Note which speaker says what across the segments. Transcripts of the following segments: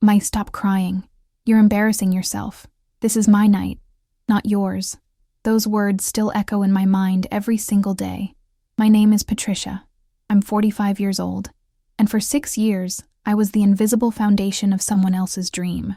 Speaker 1: "My, stop crying. You're embarrassing yourself. This is my night, not yours." Those words still echo in my mind every single day. My name is Patricia. I'm 45 years old. And for 6 years, I was the invisible foundation of someone else's dream.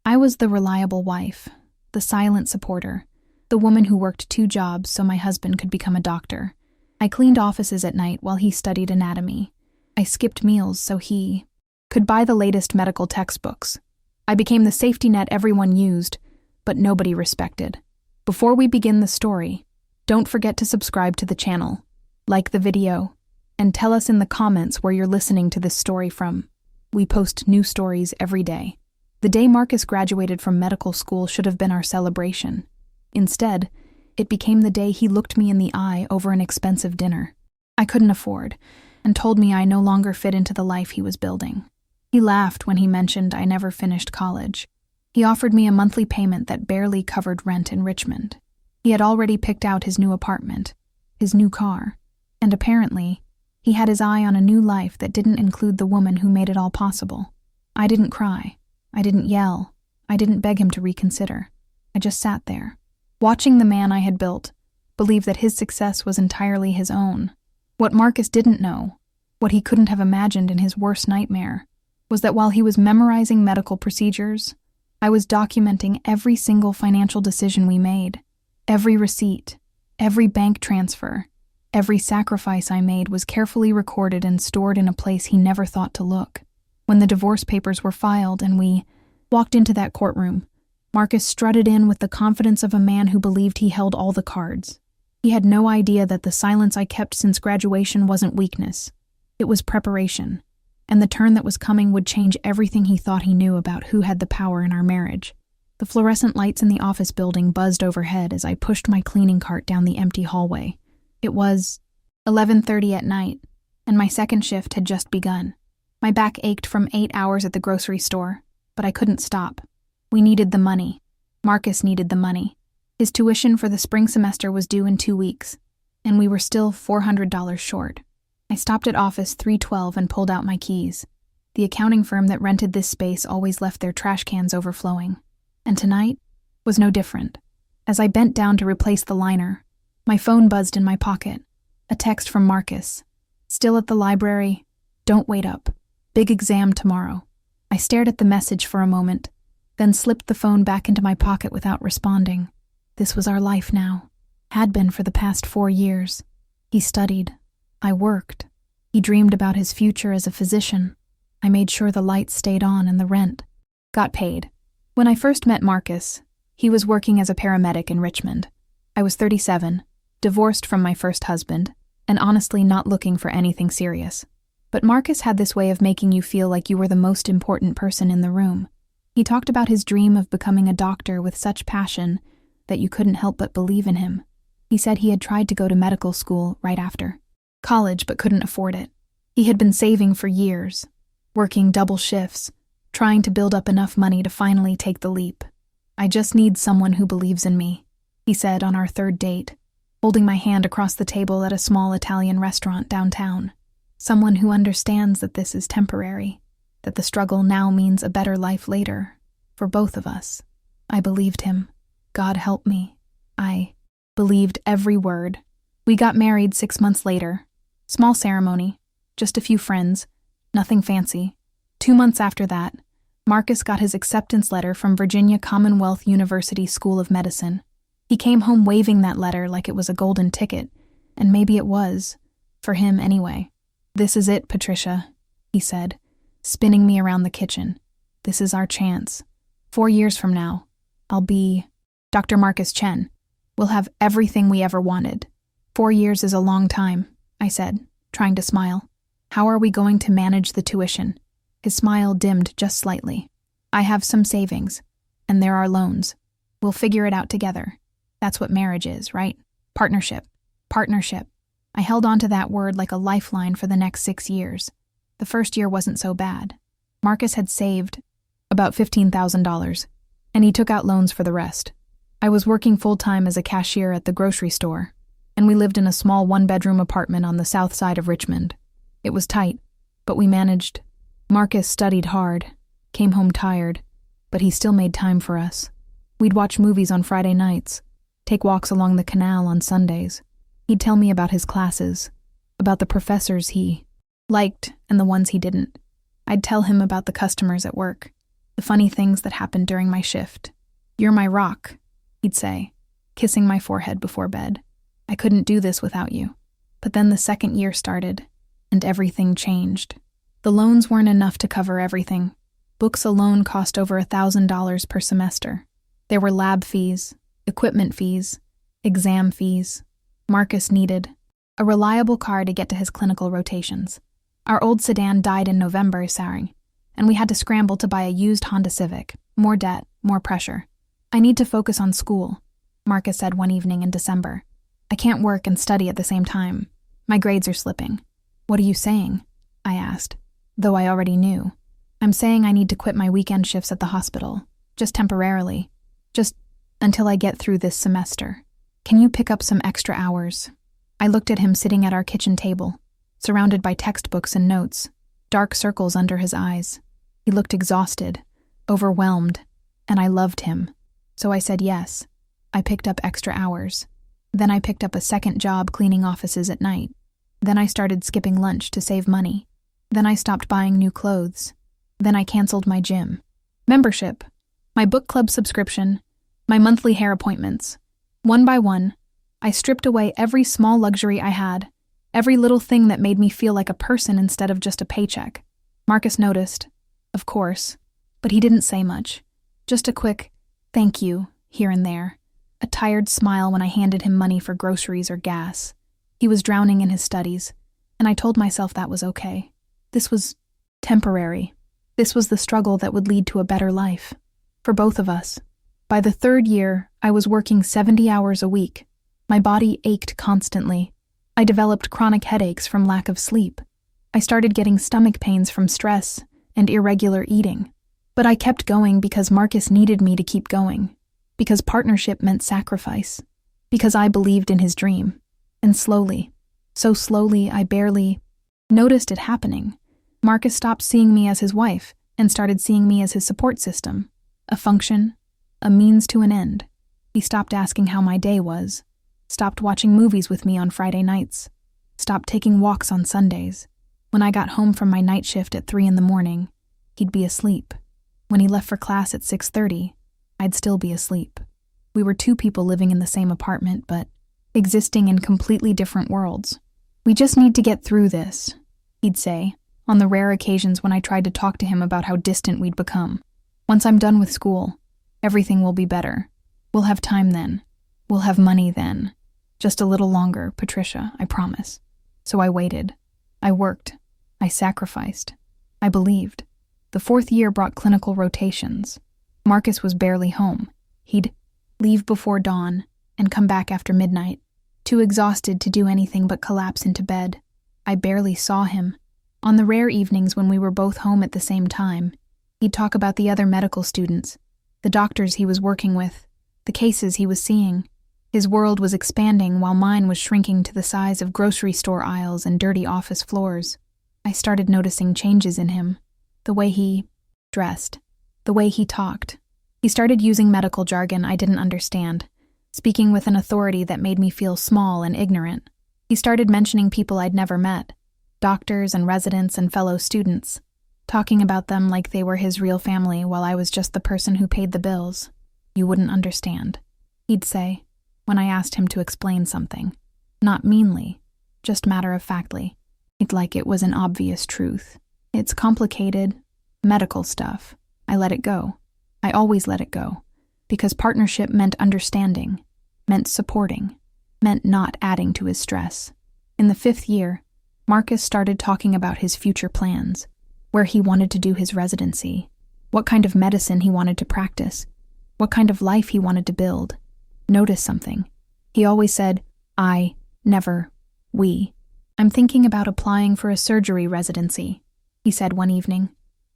Speaker 1: I was the reliable wife, the silent supporter, the woman who worked 2 jobs so my husband could become a doctor. I cleaned offices at night while he studied anatomy. I skipped meals so he could buy the latest medical textbooks. I became the safety net everyone used, but nobody respected. Before we begin the story, don't forget to subscribe to the channel, like the video, and tell us in the comments where you're listening to this story from. We post new stories every day. The day Marcus graduated from medical school should have been our celebration. Instead, it became the day he looked me in the eye over an expensive dinner I couldn't afford, and told me I no longer fit into the life he was building. He laughed when he mentioned I never finished college. He offered me a monthly payment that barely covered rent in Richmond. He had already picked out his new apartment, his new car, and apparently, he had his eye on a new life that didn't include the woman who made it all possible. I didn't cry. I didn't yell. I didn't beg him to reconsider. I just sat there, watching the man I had built, believe that his success was entirely his own. What Marcus didn't know, what he couldn't have imagined in his worst nightmare, was that while he was memorizing medical procedures, I was documenting every single financial decision we made. Every receipt, every bank transfer, every sacrifice I made was carefully recorded and stored in a place he never thought to look. When the divorce papers were filed and we walked into that courtroom, Marcus strutted in with the confidence of a man who believed he held all the cards. He had no idea that the silence I kept since graduation wasn't weakness. It was preparation, and the turn that was coming would change everything he thought he knew about who had the power in our marriage. The fluorescent lights in the office building buzzed overhead as I pushed my cleaning cart down the empty hallway. It was 11:30 at night, and my second shift had just begun. My back ached from 8 hours at the grocery store, but I couldn't stop. We needed the money. Marcus needed the money. His tuition for the spring semester was due in 2 weeks, and we were still $400 short. I stopped at office 312 and pulled out my keys. The accounting firm that rented this space always left their trash cans overflowing, and tonight was no different. As I bent down to replace the liner, my phone buzzed in my pocket. A text from Marcus. "Still at the library? Don't wait up. Big exam tomorrow." I stared at the message for a moment, then slipped the phone back into my pocket without responding. This was our life now. Had been for the past 4 years. He studied. I worked. He dreamed about his future as a physician. I made sure the lights stayed on and the rent got paid. When I first met Marcus, he was working as a paramedic in Richmond. I was 37, divorced from my first husband, and honestly not looking for anything serious. But Marcus had this way of making you feel like you were the most important person in the room. He talked about his dream of becoming a doctor with such passion that you couldn't help but believe in him. He said he had tried to go to medical school right after college but couldn't afford it. He had been saving for years, working double shifts, trying to build up enough money to finally take the leap. "I just need someone who believes in me," he said on our 3rd date, holding my hand across the table at a small Italian restaurant downtown. "Someone who understands that this is temporary, that the struggle now means a better life later, for both of us." I believed him. God help me. I believed every word. We got married 6 months later. Small ceremony, just a few friends, nothing fancy. 2 months after that, Marcus got his acceptance letter from Virginia Commonwealth University School of Medicine. He came home waving that letter like it was a golden ticket, and maybe it was, for him anyway. "This is it, Patricia," he said, spinning me around the kitchen. "This is our chance. 4 years from now, I'll be Dr. Marcus Chen. We'll have everything we ever wanted." 4 years is a long time, I said, trying to smile. "How are we going to manage the tuition?" His smile dimmed just slightly. "I have some savings, and there are loans. We'll figure it out together. That's what marriage is, right? Partnership. Partnership." I held on to that word like a lifeline for the next 6 years. The first year wasn't so bad. Marcus had saved about $15,000, and he took out loans for the rest. I was working full-time as a cashier at the grocery store, and we lived in a small 1-bedroom apartment on the south side of Richmond. It was tight, but we managed. Marcus studied hard, came home tired, but he still made time for us. We'd watch movies on Friday nights, take walks along the canal on Sundays. He'd tell me about his classes, about the professors he liked and the ones he didn't. I'd tell him about the customers at work, the funny things that happened during my shift. "You're my rock," he'd say, kissing my forehead before bed. "I couldn't do this without you." But then the second year started, and everything changed. The loans weren't enough to cover everything. Books alone cost over $1,000 per semester. There were lab fees, equipment fees, exam fees. Marcus needed a reliable car to get to his clinical rotations. Our old sedan died in November, and we had to scramble to buy a used Honda Civic. More debt, more pressure. "I need to focus on school," Marcus said one evening in December. "I can't work and study at the same time. My grades are slipping." "What are you saying?" I asked, though I already knew. "I'm saying I need to quit my weekend shifts at the hospital, just temporarily, just until I get through this semester. Can you pick up some extra hours?" I looked at him sitting at our kitchen table, surrounded by textbooks and notes, dark circles under his eyes. He looked exhausted, overwhelmed, and I loved him. So I said yes. I picked up extra hours. Then I picked up a second job cleaning offices at night. Then I started skipping lunch to save money. Then I stopped buying new clothes. Then I canceled my gym membership, my book club subscription, my monthly hair appointments. One by one, I stripped away every small luxury I had, every little thing that made me feel like a person instead of just a paycheck. Marcus noticed, of course, but he didn't say much. Just a quick thank you here and there, a tired smile when I handed him money for groceries or gas. He was drowning in his studies, and I told myself that was okay. This was temporary. This was the struggle that would lead to a better life. For both of us. By the third year, I was working 70 hours a week. My body ached constantly. I developed chronic headaches from lack of sleep. I started getting stomach pains from stress and irregular eating. But I kept going because Marcus needed me to keep going. Because partnership meant sacrifice. Because I believed in his dream. And slowly, so slowly I barely noticed it happening. Marcus stopped seeing me as his wife and started seeing me as his support system. A function, a means to an end. He stopped asking how my day was. Stopped watching movies with me on Friday nights. Stopped taking walks on Sundays. When I got home from my night shift at 3 a.m, he'd be asleep. When he left for class at 6:30, I'd still be asleep. We were two people living in the same apartment, but existing in completely different worlds. "We just need to get through this," he'd say, on the rare occasions when I tried to talk to him about how distant we'd become. "Once I'm done with school, everything will be better. We'll have time then. We'll have money then. Just a little longer, Patricia, I promise." So I waited. I worked. I sacrificed. I believed. The fourth year brought clinical rotations. Marcus was barely home. He'd leave before dawn and come back after midnight, too exhausted to do anything but collapse into bed. I barely saw him. On the rare evenings when we were both home at the same time, he'd talk about the other medical students, the doctors he was working with, the cases he was seeing. His world was expanding while mine was shrinking to the size of grocery store aisles and dirty office floors. I started noticing changes in him. The way he dressed, the way he talked. He started using medical jargon I didn't understand, speaking with an authority that made me feel small and ignorant. He started mentioning people I'd never met, doctors and residents and fellow students, talking about them like they were his real family while I was just the person who paid the bills. "You wouldn't understand," he'd say, when I asked him to explain something. Not meanly, just matter-of-factly. It's like it was an obvious truth. It's complicated, medical stuff. I let it go. I always let it go. Because partnership meant understanding, meant supporting, meant not adding to his stress. In the 5th year, Marcus started talking about his future plans, where he wanted to do his residency, what kind of medicine he wanted to practice, what kind of life he wanted to build. Notice something. He always said, "I," never, "we." "I'm thinking about applying for a surgery residency," he said one evening,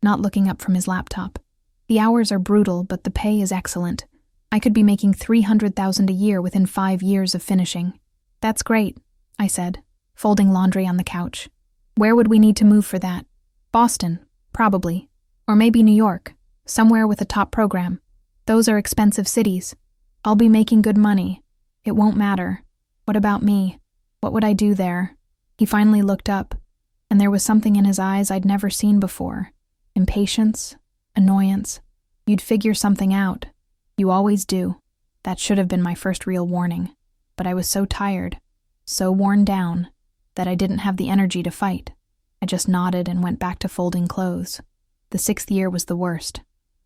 Speaker 1: not looking up from his laptop. "The hours are brutal, but the pay is excellent. I could be making $300,000 a year within 5 years of finishing." "That's great," I said, folding laundry on the couch. "Where would we need to move for that?" "Boston, probably. Or maybe New York, somewhere with a top program. Those are expensive cities. I'll be making good money. It won't matter. What about me? What would I do there? He finally looked up, and there was something in his eyes I'd never seen before. Impatience, annoyance. You'd figure something out. You always do. That should have been my first real warning. But I was so tired, so worn down, that I didn't have the energy to fight. I just nodded and went back to folding clothes. The 6th year was the worst.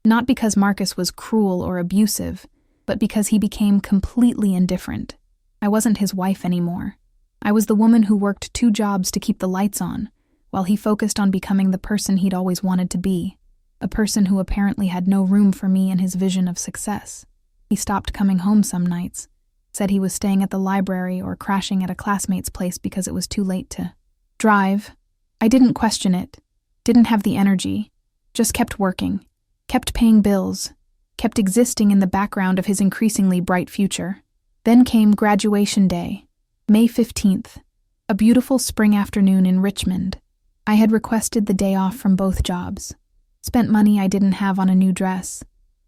Speaker 1: Not because Marcus was cruel or abusive, but because he became completely indifferent. I wasn't his wife anymore. I was the woman who worked 2 jobs to keep the lights on, while he focused on becoming the person he'd always wanted to be, a person who apparently had no room for me in his vision of success. He stopped coming home some nights, said he was staying at the library or crashing at a classmate's place because it was too late to drive. I didn't question it, didn't have the energy, just kept working, kept paying bills, kept existing in the background of his increasingly bright future. Then came graduation day, May 15th, a beautiful spring afternoon in Richmond. I had requested the day off from both jobs, spent money I didn't have on a new dress,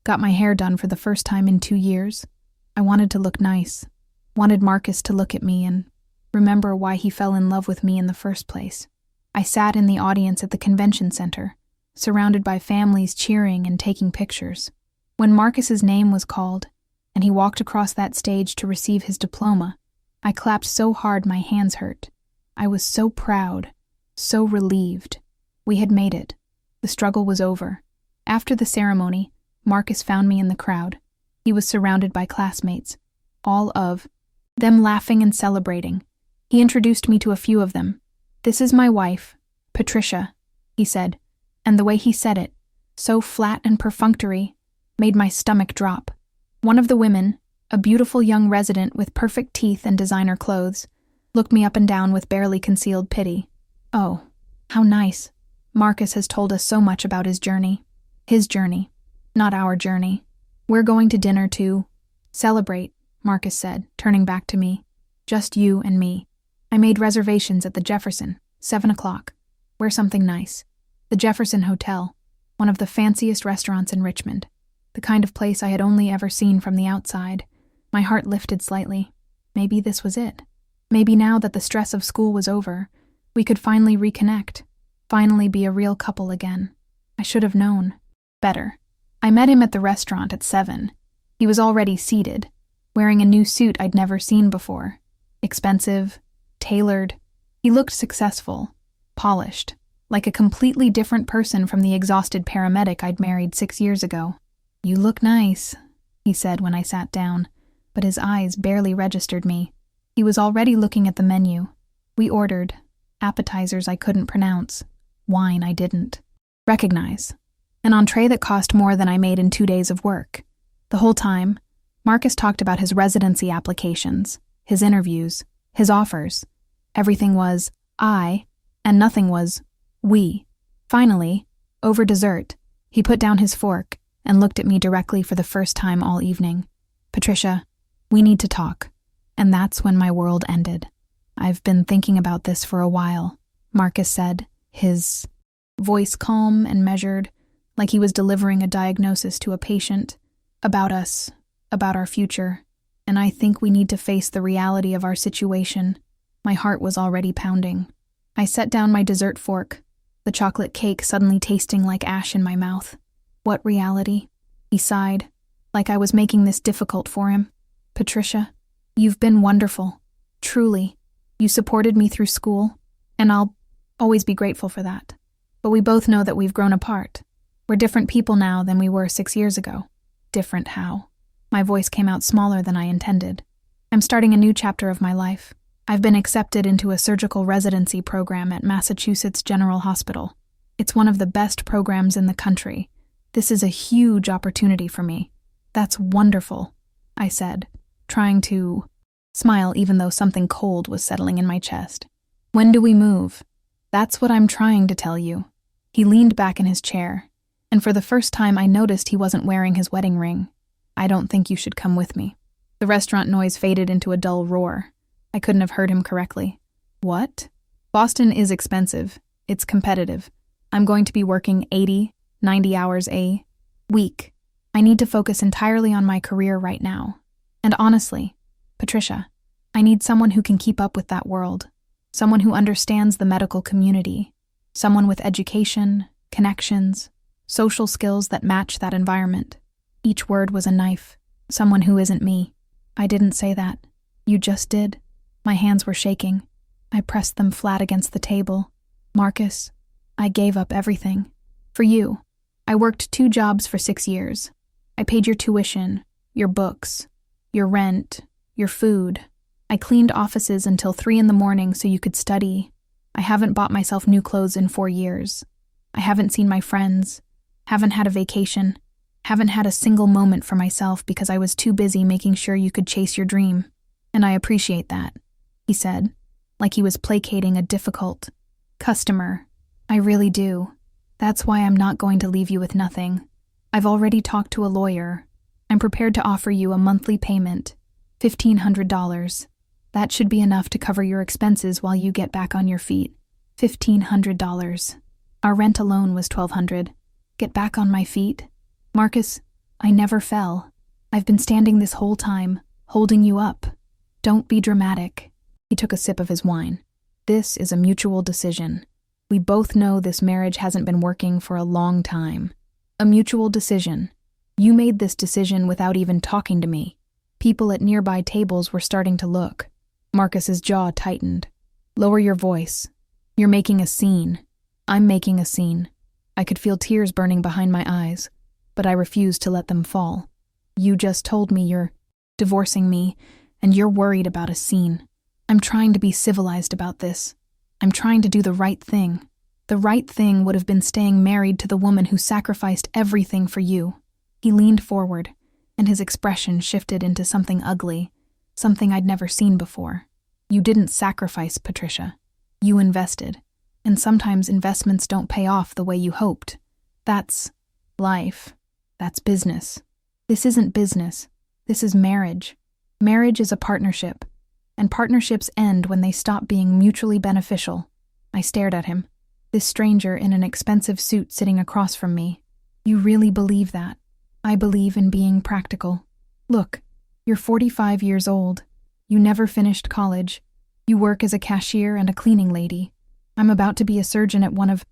Speaker 1: got my hair done for the first time in 2 years. I wanted to look nice, wanted Marcus to look at me and remember why he fell in love with me in the first place. I sat in the audience at the convention center, surrounded by families cheering and taking pictures. When Marcus's name was called, and he walked across that stage to receive his diploma, I clapped so hard my hands hurt. I was so proud, so relieved. We had made it. The struggle was over. After the ceremony, Marcus found me in the crowd. He was surrounded by classmates, all of them laughing and celebrating. He introduced me to a few of them. "This is my wife, Patricia," he said, and the way he said it, so flat and perfunctory, made my stomach drop. One of the women, a beautiful young resident with perfect teeth and designer clothes, looked me up and down with barely concealed pity. Oh, how nice. Marcus has told us so much about his journey. His journey, not our journey. We're going to dinner to celebrate, Marcus said, turning back to me. Just you and me. I made reservations at the Jefferson, 7 o'clock. Wear something nice. The Jefferson Hotel, one of the fanciest restaurants in Richmond. The kind of place I had only ever seen from the outside. My heart lifted slightly. Maybe this was it. Maybe now that the stress of school was over, we could finally reconnect, finally be a real couple again. I should have known better. I met him at the restaurant at 7. He was already seated, wearing a new suit I'd never seen before. Expensive, tailored. He looked successful, polished, like a completely different person from the exhausted paramedic I'd married 6 years ago. "You look nice," he said when I sat down, but his eyes barely registered me. He was already looking at the menu. We ordered appetizers I couldn't pronounce, wine I didn't recognize, an entree that cost more than I made in 2 days of work. The whole time, Marcus talked about his residency applications, his interviews, his offers. Everything was I, and nothing was we. Finally, over dessert, he put down his fork and looked at me directly for the first time all evening. "Patricia, we need to talk." And that's when my world ended. "I've been thinking about this for a while," Marcus said, his voice calm and measured, like he was delivering a diagnosis to a patient. "About us, about our future, and I think we need to face the reality of our situation." My heart was already pounding. I set down my dessert fork, the chocolate cake suddenly tasting like ash in my mouth. "What reality?" He sighed, like I was making this difficult for him. "Patricia, you've been wonderful. Truly. You supported me through school, and I'll always be grateful for that. But we both know that we've grown apart. We're different people now than we were 6 years ago." "Different how?" My voice came out smaller than I intended. "I'm starting a new chapter of my life. I've been accepted into a surgical residency program at Massachusetts General Hospital. It's one of the best programs in the country. This is a huge opportunity for me." "That's wonderful," I said, trying to smile even though something cold was settling in my chest. "When do we move?" "That's what I'm trying to tell you." He leaned back in his chair, and for the first time I noticed he wasn't wearing his wedding ring. "I don't think you should come with me." The restaurant noise faded into a dull roar. I couldn't have heard him correctly. "What?" "Boston is expensive. It's competitive. I'm going to be working 80 90 hours a week. I need to focus entirely on my career right now. And honestly, Patricia, I need someone who can keep up with that world, someone who understands the medical community, someone with education, connections, social skills that match that environment. Each word was a knife. Someone who isn't me. I didn't say that. You just did. My hands were shaking. I pressed them flat against the table. Marcus, I gave up everything. For you. I worked 2 jobs for 6 years. I paid your tuition, your books, your rent, your food. I cleaned offices until 3 a.m. so you could study. I haven't bought myself new clothes in 4 years. I haven't seen my friends, haven't had a vacation, haven't had a single moment for myself because I was too busy making sure you could chase your dream. And I appreciate that, he said, like he was placating a difficult customer. I really do. That's why I'm not going to leave you with nothing. I've already talked to a lawyer. I'm prepared to offer you a monthly payment, $1,500. That should be enough to cover your expenses while you get back on your feet. $1,500. Our rent alone was $1,200. Get back on my feet? Marcus, I never fell. I've been standing this whole time, holding you up. Don't be dramatic. He took a sip of his wine. This is a mutual decision. We both know this marriage hasn't been working for a long time. A mutual decision. You made this decision without even talking to me. People at nearby tables were starting to look. Marcus's jaw tightened. Lower your voice. You're making a scene. I'm making a scene. I could feel tears burning behind my eyes, but I refused to let them fall. You just told me you're divorcing me, and you're worried about a scene. I'm trying to be civilized about this. I'm trying to do the right thing. The right thing would have been staying married to the woman who sacrificed everything for you. He leaned forward, and his expression shifted into something ugly, something I'd never seen before. You didn't sacrifice, Patricia. You invested. And sometimes investments don't pay off the way you hoped. That's life. That's business. This isn't business. This is marriage. Marriage is a partnership, and partnerships end when they stop being mutually beneficial. I stared at him, this stranger in an expensive suit sitting across from me. You really believe that? I believe in being practical. Look, you're 45 years old. You never finished college. You work as a cashier and a cleaning lady. I'm about to be a surgeon at one of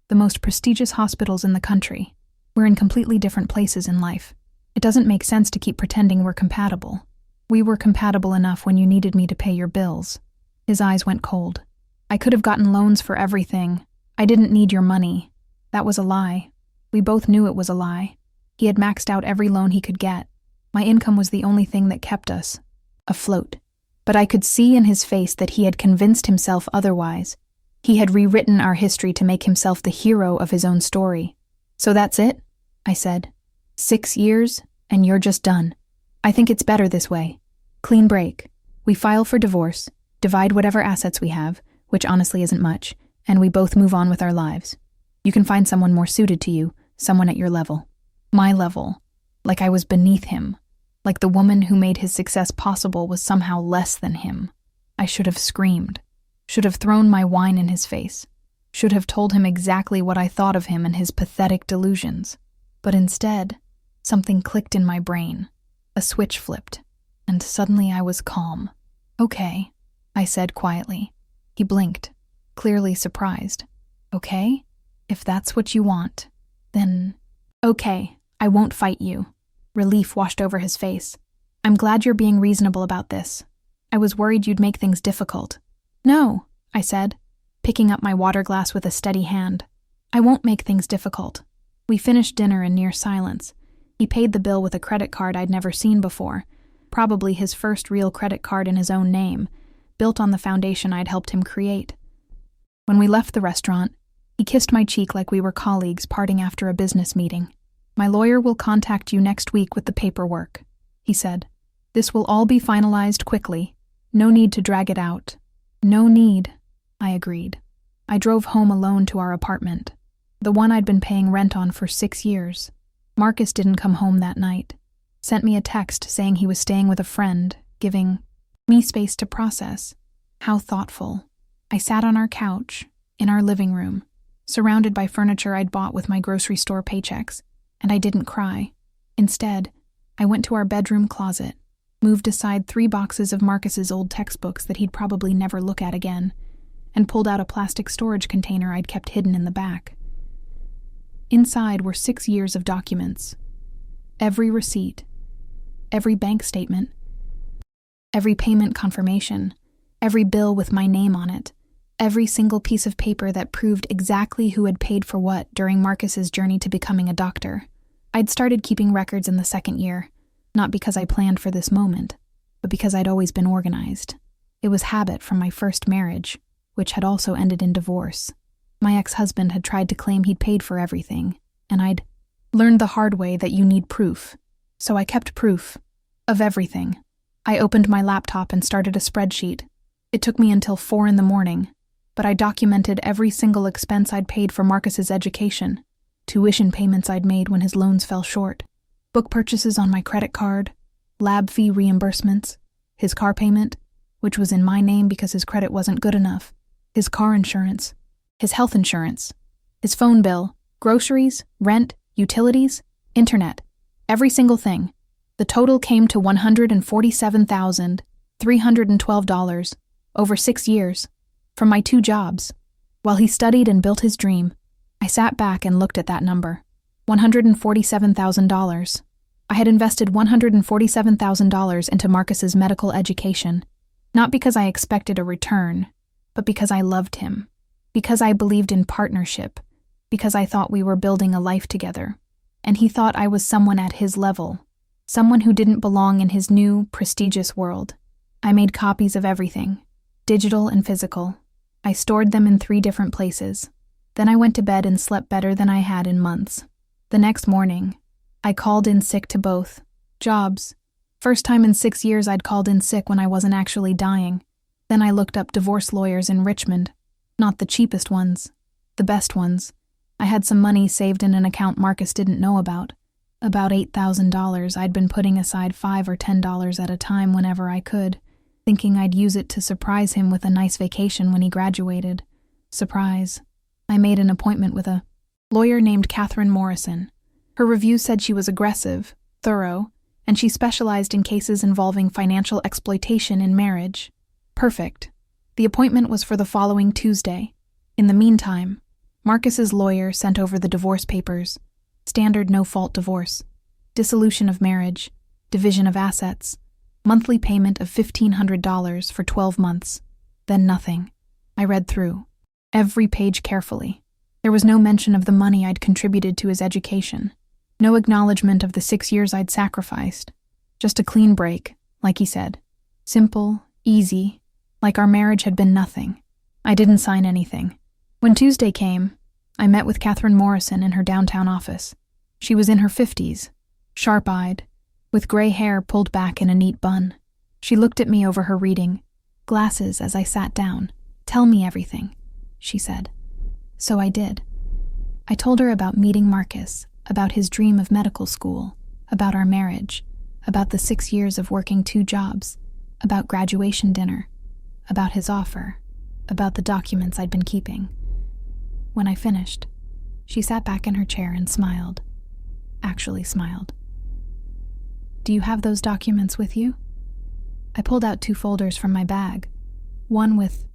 Speaker 1: the most prestigious hospitals in the country. We're in completely different places in life. It doesn't make sense to keep pretending we're compatible. We were compatible enough when you needed me to pay your bills. His eyes went cold. I could have gotten loans for everything. I didn't need your money. That was a lie. We both knew it was a lie. He had maxed out every loan he could get. My income was the only thing that kept us afloat. But I could see in his face that he had convinced himself otherwise. He had rewritten our history to make himself the hero of his own story. So that's it? I said. 6 years, and you're just done. I think it's better this way. Clean break. We file for divorce, divide whatever assets we have, which honestly isn't much, and we both move on with our lives. You can find someone more suited to you, someone at your level. My level. Like I was beneath him. Like the woman who made his success possible was somehow less than him. I should have screamed. Should have thrown my wine in his face. Should have told him exactly what I thought of him and his pathetic delusions. But instead, something clicked in my brain. A switch flipped, and suddenly I was calm. Okay, I said quietly. He blinked, clearly surprised. Okay? If that's what you want, then... Okay, I won't fight you. Relief washed over his face. I'm glad you're being reasonable about this. I was worried you'd make things difficult. No, I said, picking up my water glass with a steady hand. I won't make things difficult. We finished dinner in near silence. He paid the bill with a credit card I'd never seen before, probably his first real credit card in his own name, built on the foundation I'd helped him create. When we left the restaurant, he kissed my cheek like we were colleagues parting after a business meeting. My lawyer will contact you next week with the paperwork, he said. This will all be finalized quickly. No need to drag it out. No need, I agreed. I drove home alone to our apartment, the one I'd been paying rent on for 6 years. Marcus didn't come home that night. Sent me a text saying he was staying with a friend, giving me space to process. How thoughtful. I sat on our couch, in our living room, surrounded by furniture I'd bought with my grocery store paychecks, and I didn't cry. Instead, I went to our bedroom closet, moved aside 3 boxes of Marcus's old textbooks that he'd probably never look at again, and pulled out a plastic storage container I'd kept hidden in the back. Inside were 6 years of documents. Every receipt, every bank statement, every payment confirmation, every bill with my name on it, every single piece of paper that proved exactly who had paid for what during Marcus's journey to becoming a doctor. I'd started keeping records in the 2nd year, not because I planned for this moment, but because I'd always been organized. It was habit from my first marriage, which had also ended in divorce. My ex-husband had tried to claim he'd paid for everything, and I'd learned the hard way that you need proof. So I kept proof of everything. I opened my laptop and started a spreadsheet. It took me until 4 a.m, but I documented every single expense I'd paid for Marcus's education, tuition payments I'd made when his loans fell short, book purchases on my credit card, lab fee reimbursements, his car payment, which was in my name because his credit wasn't good enough, his car insurance, his health insurance, his phone bill, groceries, rent, utilities, internet, every single thing. The total came to $147,312 over 6 years, from my 2 jobs. While he studied and built his dream, I sat back and looked at that number. $147,000. I had invested $147,000 into Marcus's medical education, not because I expected a return, but because I loved him, because I believed in partnership, because I thought we were building a life together, and he thought I was someone at his level, someone who didn't belong in his new, prestigious world. I made copies of everything, digital and physical. I stored them in 3 different places. Then I went to bed and slept better than I had in months. The next morning, I called in sick to both jobs. First time in 6 years I'd called in sick when I wasn't actually dying. Then I looked up divorce lawyers in Richmond. Not the cheapest ones, the best ones. I had some money saved in an account Marcus didn't know about $8,000 I'd been putting aside $5 or $10 at a time whenever I could, thinking I'd use it to surprise him with a nice vacation when he graduated. Surprise. I made an appointment with a lawyer named Catherine Morrison. Her review said she was aggressive, thorough, and she specialized in cases involving financial exploitation in marriage. Perfect. The appointment was for the following Tuesday. In the meantime, Marcus's lawyer sent over the divorce papers. Standard no-fault divorce, dissolution of marriage, division of assets, monthly payment of $1,500 for 12 months, then nothing. I read through every page carefully. There was no mention of the money I'd contributed to his education, no acknowledgement of the 6 years I'd sacrificed, just a clean break, like he said. Simple, easy, like our marriage had been nothing. I didn't sign anything. When Tuesday came, I met with Catherine Morrison in her downtown office. She was in her 50s, sharp-eyed, with gray hair pulled back in a neat bun. She looked at me over her reading glasses as I sat down. "Tell me everything," she said. So I did. I told her about meeting Marcus, about his dream of medical school, about our marriage, about the 6 years of working 2 jobs, about graduation dinner, about his offer, about the documents I'd been keeping. When I finished, she sat back in her chair and smiled. Actually smiled. "Do you have those documents with you?" I pulled out 2 folders from my bag, one with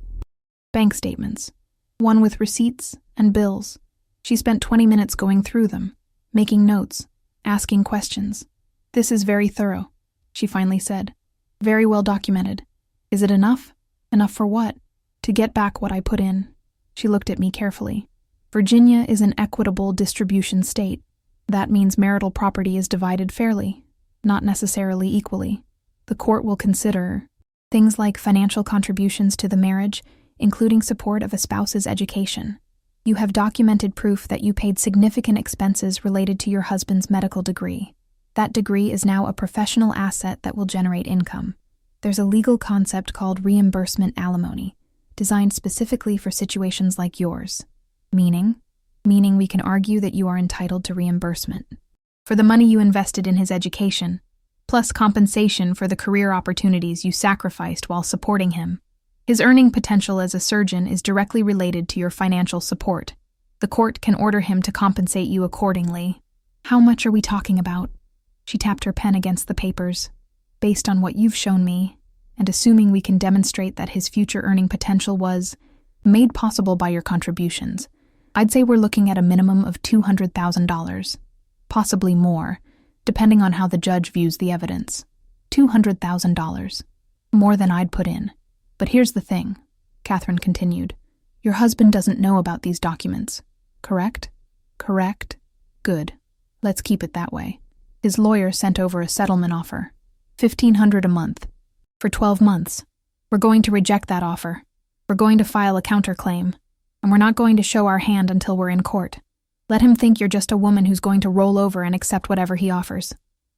Speaker 1: bank statements, one with receipts and bills. She spent 20 minutes going through them, making notes, asking questions. "This is very thorough," she finally said. "Very well documented. Is it enough? Enough for what?" "To get back what I put in." She looked at me carefully. "Virginia is an equitable distribution state. That means marital property is divided fairly, not necessarily equally. The court will consider things like financial contributions to the marriage, including support of a spouse's education. You have documented proof that you paid significant expenses related to your husband's medical degree. That degree is now a professional asset that will generate income. There's a legal concept called reimbursement alimony, designed specifically for situations like yours. Meaning we can argue that you are entitled to reimbursement for the money you invested in his education, plus compensation for the career opportunities you sacrificed while supporting him. His earning potential as a surgeon is directly related to your financial support. The court can order him to compensate you accordingly. How much are we talking about? She tapped her pen against the papers. Based on what you've shown me, and assuming we can demonstrate that his future earning potential was made possible by your contributions, I'd say we're looking at a minimum of $200,000. Possibly more, depending on how the judge views the evidence. $200,000. More than I'd put in. But here's the thing, Catherine continued. Your husband doesn't know about these documents, correct? Correct? Good. Let's keep it that way. His lawyer sent over a settlement offer. $1,500 a month. For 12 months. We're going to reject that offer. We're going to file a counterclaim. And we're not going to show our hand until we're in court. Let him think you're just a woman who's going to roll over and accept whatever he offers.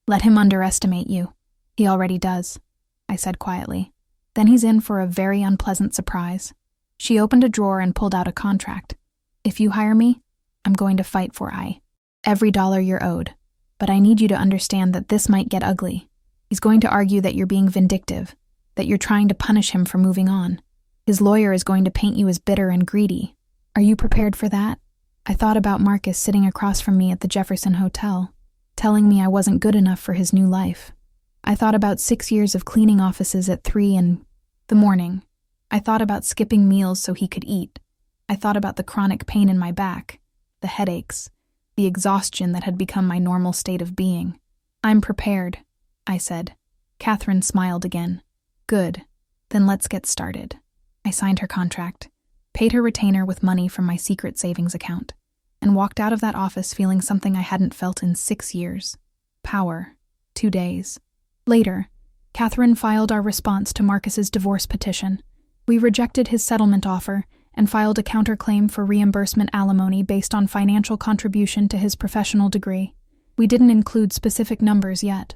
Speaker 1: Let him underestimate you. He already does, I said quietly. Then he's in for a very unpleasant surprise. She opened a drawer and pulled out a contract. If you hire me, I'm going to fight for every dollar you're owed. But I need you to understand that this might get ugly. He's going to argue that you're being vindictive, that you're trying to punish him for moving on. His lawyer is going to paint you as bitter and greedy. Are you prepared for that? I thought about Marcus sitting across from me at the Jefferson Hotel, telling me I wasn't good enough for his new life. I thought about 6 years of cleaning offices at 3 in the morning. I thought about skipping meals so he could eat. I thought about the chronic pain in my back, the headaches, the exhaustion that had become my normal state of being. I'm prepared, I said. Catherine smiled again. Good. Then let's get started. I signed her contract, paid her retainer with money from my secret savings account, and walked out of that office feeling something I hadn't felt in 6 years. Power. 2 days. Later, Catherine filed our response to Marcus's divorce petition. We rejected his settlement offer and filed a counterclaim for reimbursement alimony based on financial contribution to his professional degree. We didn't include specific numbers yet.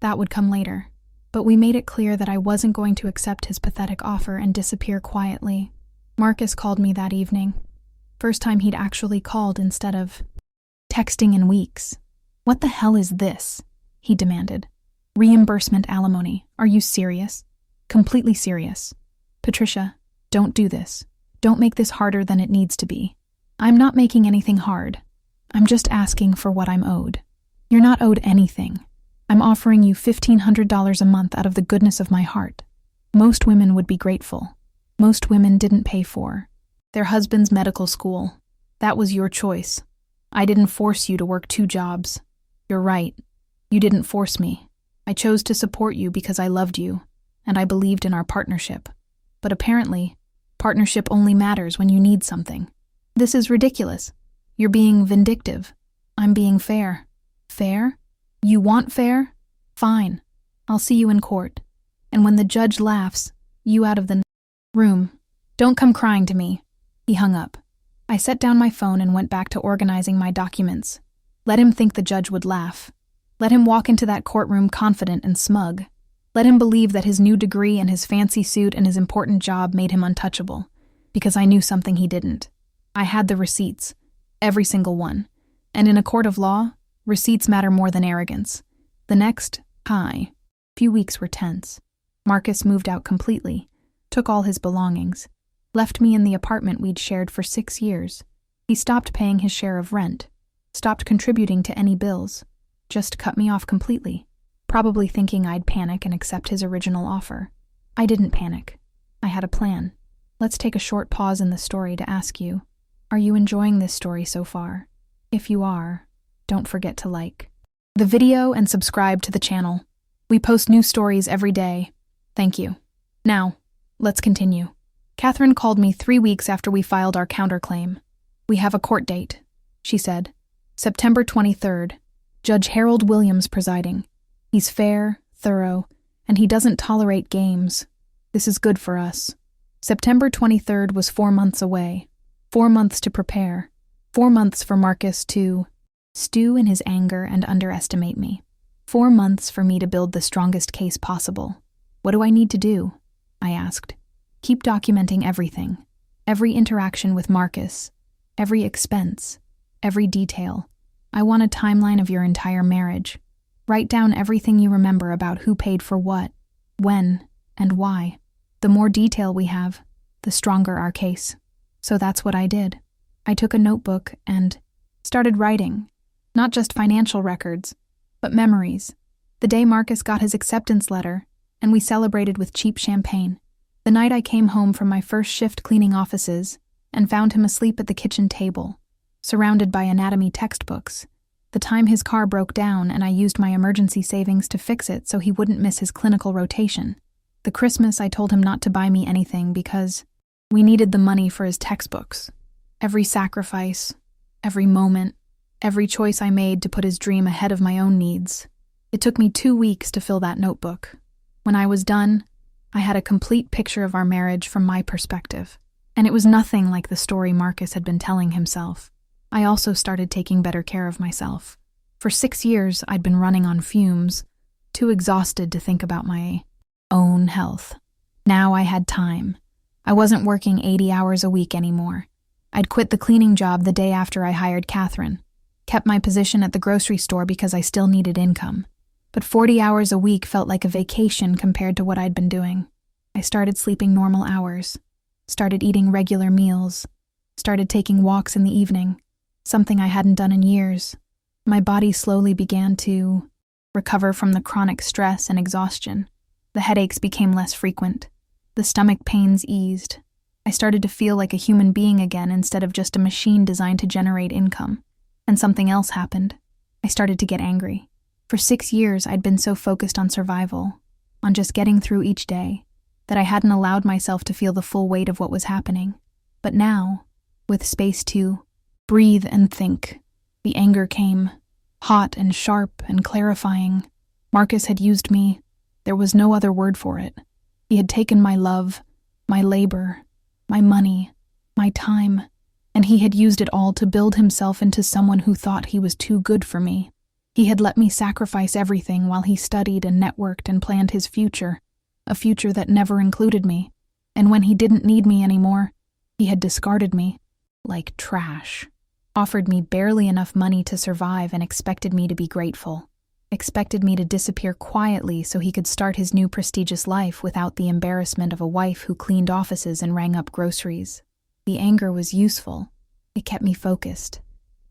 Speaker 1: That would come later. But we made it clear that I wasn't going to accept his pathetic offer and disappear quietly. Marcus called me that evening. First time he'd actually called instead of texting in weeks. What the hell is this? He demanded. Reimbursement alimony. Are you serious? Completely serious. Patricia, don't do this. Don't make this harder than it needs to be. I'm not making anything hard. I'm just asking for what I'm owed. You're not owed anything. I'm offering you $1,500 a month out of the goodness of my heart. Most women would be grateful. Most women didn't pay for their husband's medical school. That was your choice. I didn't force you to work 2 jobs. You're right. You didn't force me. I chose to support you because I loved you, and I believed in our partnership. But apparently, partnership only matters when you need something. This is ridiculous. You're being vindictive. I'm being fair. Fair? You want fair? Fine. I'll see you in court. And when the judge laughs, you out of the room. Don't come crying to me. He hung up. I set down my phone and went back to organizing my documents. Let him think the judge would laugh. Let him walk into that courtroom confident and smug. Let him believe that his new degree and his fancy suit and his important job made him untouchable, because I knew something he didn't. I had the receipts, every single one. And in a court of law, receipts matter more than arrogance. The next few weeks were tense. Marcus moved out completely, took all his belongings, left me in the apartment we'd shared for 6 years. He stopped paying his share of rent, stopped contributing to any bills, just cut me off completely, probably thinking I'd panic and accept his original offer. I didn't panic. I had a plan. Let's take a short pause in the story to ask you, are you enjoying this story so far? If you are, don't forget to like the video and subscribe to the channel. We post new stories every day. Thank you. Now, let's continue. Catherine called me 3 weeks after we filed our counterclaim. We have a court date, she said. September 23rd. Judge Harold Williams presiding. He's fair, thorough, and he doesn't tolerate games. This is good for us. September 23rd was 4 months away. 4 months to prepare. 4 months for Marcus to stew in his anger and underestimate me. 4 months for me to build the strongest case possible. What do I need to do? I asked. Keep documenting everything. Every interaction with Marcus. Every expense. Every detail. I want a timeline of your entire marriage. Write down everything you remember about who paid for what, when, and why. The more detail we have, the stronger our case. So that's what I did. I took a notebook and started writing, not just financial records, but memories. The day Marcus got his acceptance letter, and we celebrated with cheap champagne. The night I came home from my first shift cleaning offices and found him asleep at the kitchen table, surrounded by anatomy textbooks. The time his car broke down and I used my emergency savings to fix it so he wouldn't miss his clinical rotation. The Christmas I told him not to buy me anything because we needed the money for his textbooks. Every sacrifice, every moment, every choice I made to put his dream ahead of my own needs. It took me 2 weeks to fill that notebook. When I was done, I had a complete picture of our marriage from my perspective, and it was nothing like the story Marcus had been telling himself. I also started taking better care of myself. For 6 years, I'd been running on fumes, too exhausted to think about my own health. Now I had time. I wasn't working 80 hours a week anymore. I'd quit the cleaning job the day after I hired Catherine, kept my position at the grocery store because I still needed income. But 40 hours a week felt like a vacation compared to what I'd been doing. I started sleeping normal hours, started eating regular meals, started taking walks in the evening, something I hadn't done in years. My body slowly began to recover from the chronic stress and exhaustion. The headaches became less frequent. The stomach pains eased. I started to feel like a human being again instead of just a machine designed to generate income. And something else happened. I started to get angry. For 6 years, I'd been so focused on survival, on just getting through each day, that I hadn't allowed myself to feel the full weight of what was happening. But now, with space to breathe and think, the anger came, hot and sharp and clarifying. Marcus had used me. There was no other word for it. He had taken my love, my labor, my money, my time, and he had used it all to build himself into someone who thought he was too good for me. He had let me sacrifice everything while he studied and networked and planned his future, a future that never included me. And when he didn't need me anymore, he had discarded me like trash, offered me barely enough money to survive and expected me to be grateful, expected me to disappear quietly so he could start his new prestigious life without the embarrassment of a wife who cleaned offices and rang up groceries. The anger was useful. It kept me focused.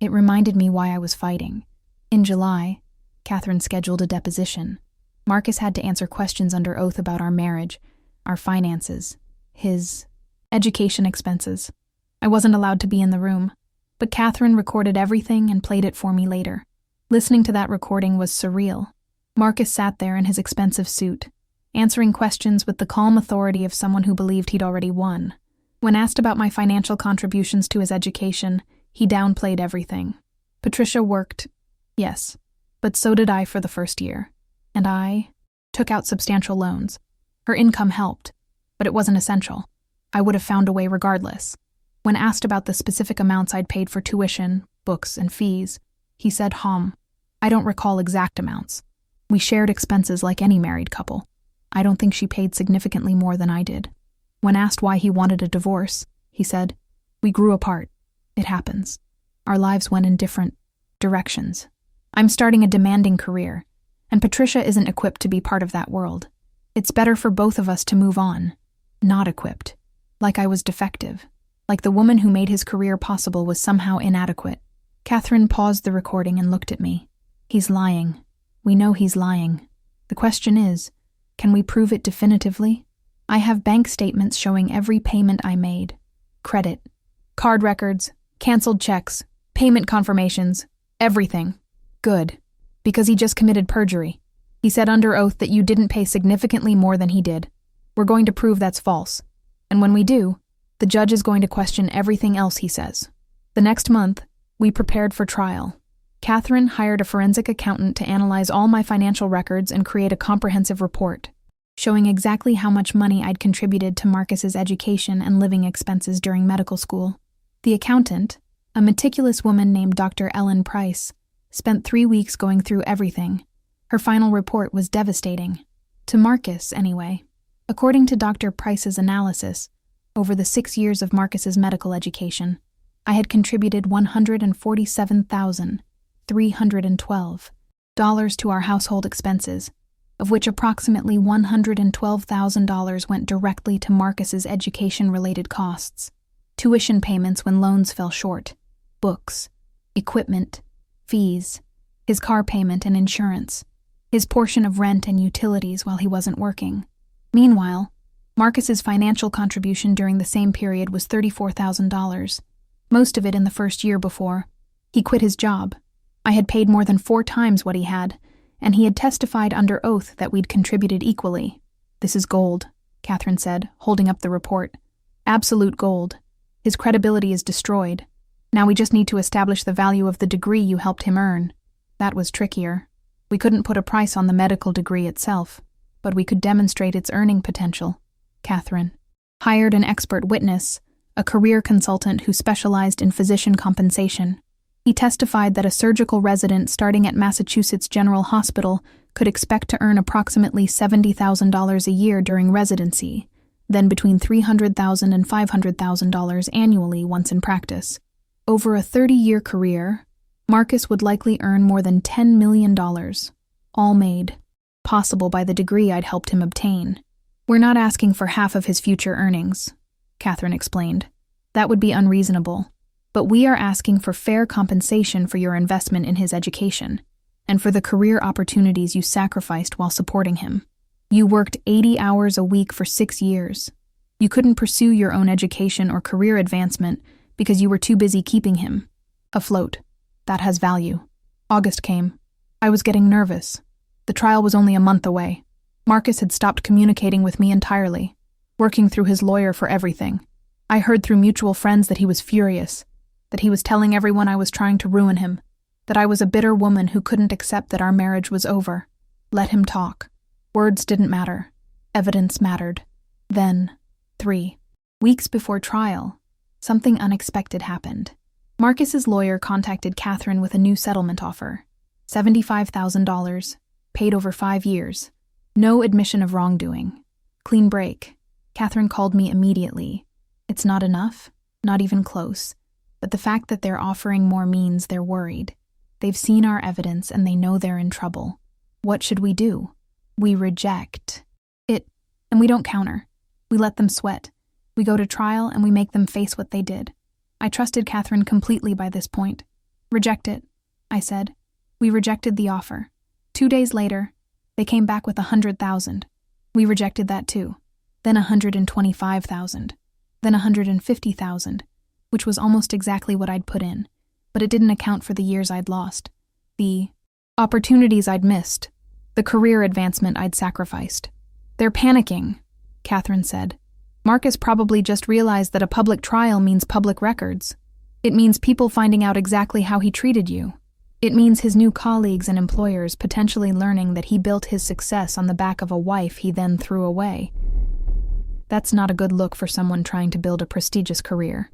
Speaker 1: It reminded me why I was fighting. In July, Catherine scheduled a deposition. Marcus had to answer questions under oath about our marriage, our finances, his education expenses. I wasn't allowed to be in the room, but Catherine recorded everything and played it for me later. Listening to that recording was surreal. Marcus sat there in his expensive suit, answering questions with the calm authority of someone who believed he'd already won. When asked about my financial contributions to his education, he downplayed everything. Patricia worked, yes, but so did I for the first year. And I took out substantial loans. Her income helped, but it wasn't essential. I would have found a way regardless. When asked about the specific amounts I'd paid for tuition, books, and fees, he said, I don't recall exact amounts. We shared expenses like any married couple. I don't think she paid significantly more than I did. When asked why he wanted a divorce, he said, we grew apart. It happens. Our lives went in different directions. I'm starting a demanding career, and Patricia isn't equipped to be part of that world. It's better for both of us to move on, not equipped. Like I was defective. Like the woman who made his career possible was somehow inadequate. Catherine paused the recording and looked at me. He's lying. We know he's lying. The question is, can we prove it definitively? I have bank statements showing every payment I made. Credit, card records, canceled checks, payment confirmations, everything. Good. Because he just committed perjury. He said under oath that you didn't pay significantly more than he did. We're going to prove that's false. And when we do, the judge is going to question everything else he says. The next month, we prepared for trial. Catherine hired a forensic accountant to analyze all my financial records and create a comprehensive report, showing exactly how much money I'd contributed to Marcus's education and living expenses during medical school. The accountant, a meticulous woman named Dr. Ellen Price, spent 3 weeks going through everything. Her final report was devastating. To Marcus, anyway. According to Dr. Price's analysis, over the 6 years of Marcus's medical education, I had contributed $147,312 to our household expenses, of which approximately $112,000 went directly to Marcus's education-related costs. tuition payments when loans fell short, books, equipment, fees, his car payment and insurance, his portion of rent and utilities while he wasn't working. Meanwhile, Marcus's financial contribution during the same period was $34,000, most of it in the first year before he quit his job. I had paid more than 4 times what he had, and he had testified under oath that we'd contributed equally. "This is gold," Catherine said, holding up the report. "Absolute gold. His credibility is destroyed. Now we just need to establish the value of the degree you helped him earn." That was trickier. We couldn't put a price on the medical degree itself, but we could demonstrate its earning potential. Catherine hired an expert witness, a career consultant who specialized in physician compensation. He testified that a surgical resident starting at Massachusetts General Hospital could expect to earn approximately $70,000 a year during residency, then between $300,000 and $500,000 annually once in practice. Over a 30-year career, Marcus would likely earn more than $10 million, all made possible by the degree I'd helped him obtain. "We're not asking for half of his future earnings," Catherine explained. "That would be unreasonable. But we are asking for fair compensation for your investment in his education, and for the career opportunities you sacrificed while supporting him. You worked 80 hours a week for 6 years. You couldn't pursue your own education or career advancement because you were too busy keeping him afloat. That has value." August came. I was getting nervous. The trial was only a month away. Marcus had stopped communicating with me entirely, working through his lawyer for everything. I heard through mutual friends that he was furious, that he was telling everyone I was trying to ruin him, that I was a bitter woman who couldn't accept that our marriage was over. Let him talk. Words didn't matter. Evidence mattered. Then, 3 weeks before trial, something unexpected happened. Marcus's lawyer contacted Catherine with a new settlement offer. $75,000, paid over 5 years. No admission of wrongdoing. Clean break. Catherine called me immediately. "It's not enough, not even close. But the fact that they're offering more means they're worried. They've seen our evidence and they know they're in trouble. What should we do? We reject it, and we don't counter. We let them sweat. We go to trial and we make them face what they did." I trusted Catherine completely by this point. "Reject it," I said. We rejected the offer. 2 days later, they came back with $100,000. We rejected that too. Then $125,000. Then $150,000. Which was almost exactly what I'd put in, but it didn't account for the years I'd lost, the opportunities I'd missed, the career advancement I'd sacrificed. "They're panicking," Catherine said. "Marcus probably just realized that a public trial means public records. It means people finding out exactly how he treated you. It means his new colleagues and employers potentially learning that he built his success on the back of a wife he then threw away. That's not a good look for someone trying to build a prestigious career."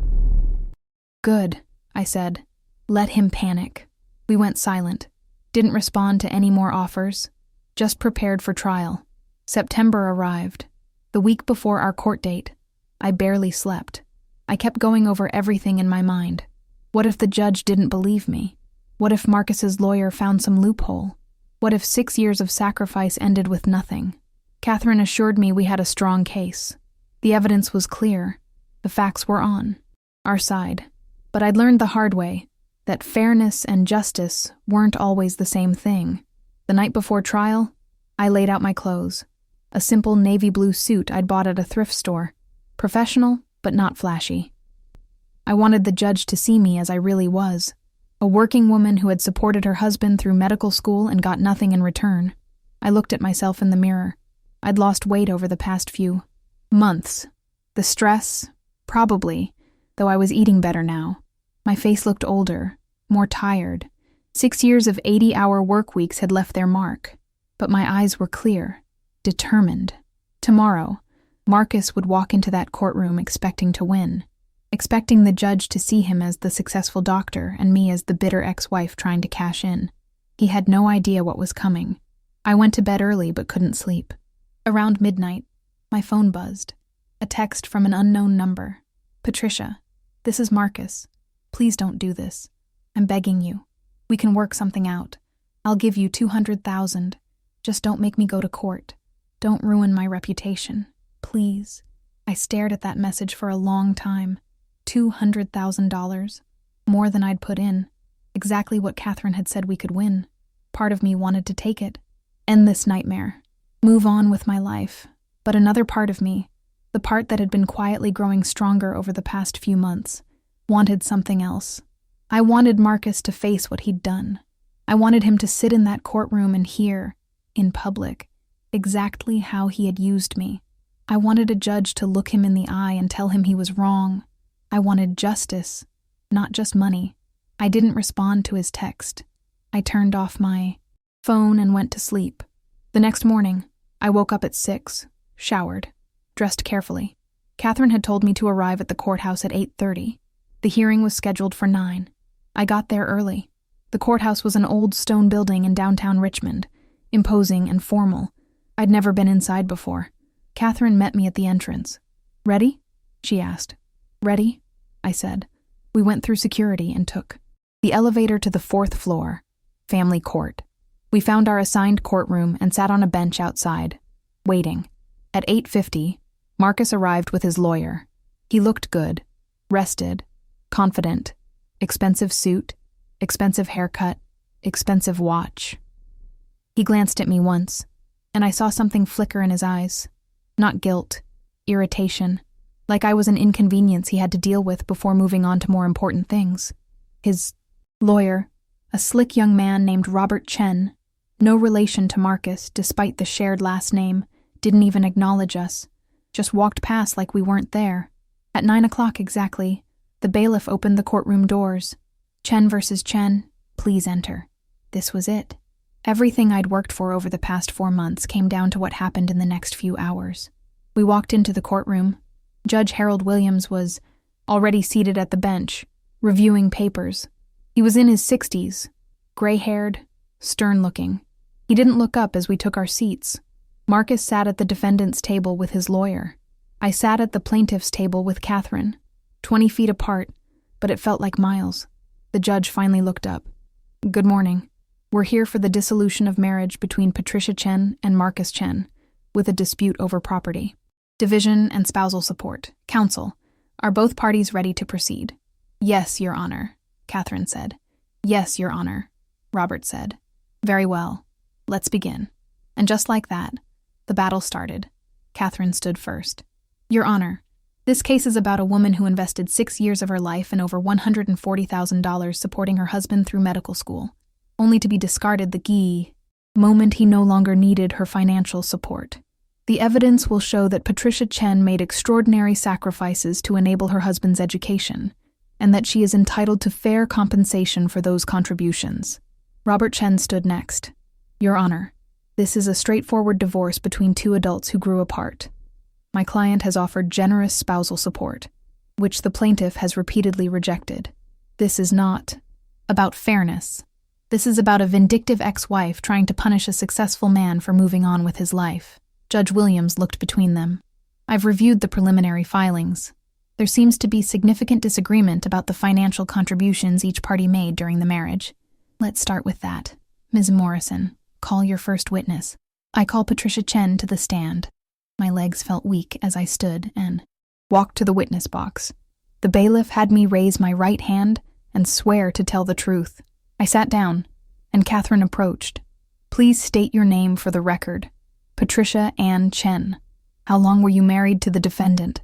Speaker 1: "Good," I said. "Let him panic." We went silent, didn't respond to any more offers, just prepared for trial. September arrived, the week before our court date. I barely slept. I kept going over everything in my mind. What if the judge didn't believe me? What if Marcus's lawyer found some loophole? What if 6 years of sacrifice ended with nothing? Catherine assured me we had a strong case. The evidence was clear. The facts were on our side. But I'd learned the hard way that fairness and justice weren't always the same thing. The night before trial, I laid out my clothes. A simple navy blue suit I'd bought at a thrift store. Professional, but not flashy. I wanted the judge to see me as I really was. A working woman who had supported her husband through medical school and got nothing in return. I looked at myself in the mirror. I'd lost weight over the past few months. The stress, probably, though I was eating better now. My face looked older, more tired. 6 years of 80-hour work weeks had left their mark. But my eyes were clear, determined. Tomorrow, Marcus would walk into that courtroom expecting to win. Expecting the judge to see him as the successful doctor and me as the bitter ex-wife trying to cash in. He had no idea what was coming. I went to bed early but couldn't sleep. Around midnight, my phone buzzed. A text from an unknown number. "Patricia, this is Marcus. Please don't do this. I'm begging you. We can work something out. I'll give you $200,000. Just don't make me go to court. Don't ruin my reputation. Please." I stared at that message for a long time. $200,000. More than I'd put in. Exactly what Catherine had said we could win. Part of me wanted to take it. End this nightmare. Move on with my life. But another part of me, the part that had been quietly growing stronger over the past few months, wanted something else. I wanted Marcus to face what he'd done. I wanted him to sit in that courtroom and hear, in public, exactly how he had used me. I wanted a judge to look him in the eye and tell him he was wrong. I wanted justice, not just money. I didn't respond to his text. I turned off my phone and went to sleep. The next morning, I woke up at 6, showered, dressed carefully. Catherine had told me to arrive at the courthouse at 8:30. The hearing was scheduled for 9. I got there early. The courthouse was an old stone building in downtown Richmond, imposing and formal. I'd never been inside before. Catherine met me at the entrance. "Ready?" she asked. "Ready?" I said. We went through security and took the elevator to the 4th floor, family court. We found our assigned courtroom and sat on a bench outside, waiting. At 8:50, Marcus arrived with his lawyer. He looked good, rested, confident, expensive suit, expensive haircut, expensive watch. He glanced at me once, and I saw something flicker in his eyes. Not guilt, irritation, like I was an inconvenience he had to deal with before moving on to more important things. His lawyer, a slick young man named Robert Chen, no relation to Marcus despite the shared last name, didn't even acknowledge us, just walked past like we weren't there. At 9 o'clock exactly, the bailiff opened the courtroom doors. "Chen versus Chen, please enter." This was it. Everything I'd worked for over the past 4 months came down to what happened in the next few hours. We walked into the courtroom. Judge Harold Williams was already seated at the bench, reviewing papers. He was in his 60s, gray-haired, stern-looking. He didn't look up as we took our seats. Marcus sat at the defendant's table with his lawyer. I sat at the plaintiff's table with Catherine, 20 feet apart, but it felt like miles. The judge finally looked up. "Good morning. We're here for the dissolution of marriage between Patricia Chen and Marcus Chen, with a dispute over property. Division and spousal support. Counsel. Are both parties ready to proceed?" "Yes, Your Honor," Catherine said. "Yes, Your Honor," Robert said. "Very well. Let's begin." And just like that, the battle started. Catherine stood first. "Your Honor, this case is about a woman who invested 6 years of her life and over $140,000 supporting her husband through medical school, only to be discarded the moment he no longer needed her financial support. The evidence will show that Patricia Chen made extraordinary sacrifices to enable her husband's education, and that she is entitled to fair compensation for those contributions." Robert Chen stood next. "Your Honor, this is a straightforward divorce between 2 adults who grew apart. My client has offered generous spousal support, which the plaintiff has repeatedly rejected. This is not about fairness. This is about a vindictive ex-wife trying to punish a successful man for moving on with his life." Judge Williams looked between them. "I've reviewed the preliminary filings. There seems to be significant disagreement about the financial contributions each party made during the marriage. Let's start with that. Ms. Morrison, call your first witness." I call Patricia Chen to the stand. My legs felt weak as I stood and walked to the witness box. The bailiff had me raise my right hand and swear to tell the truth. I sat down, and Catherine approached. "Please state your name for the record." "Patricia Ann Chen." "How long were you married to the defendant?"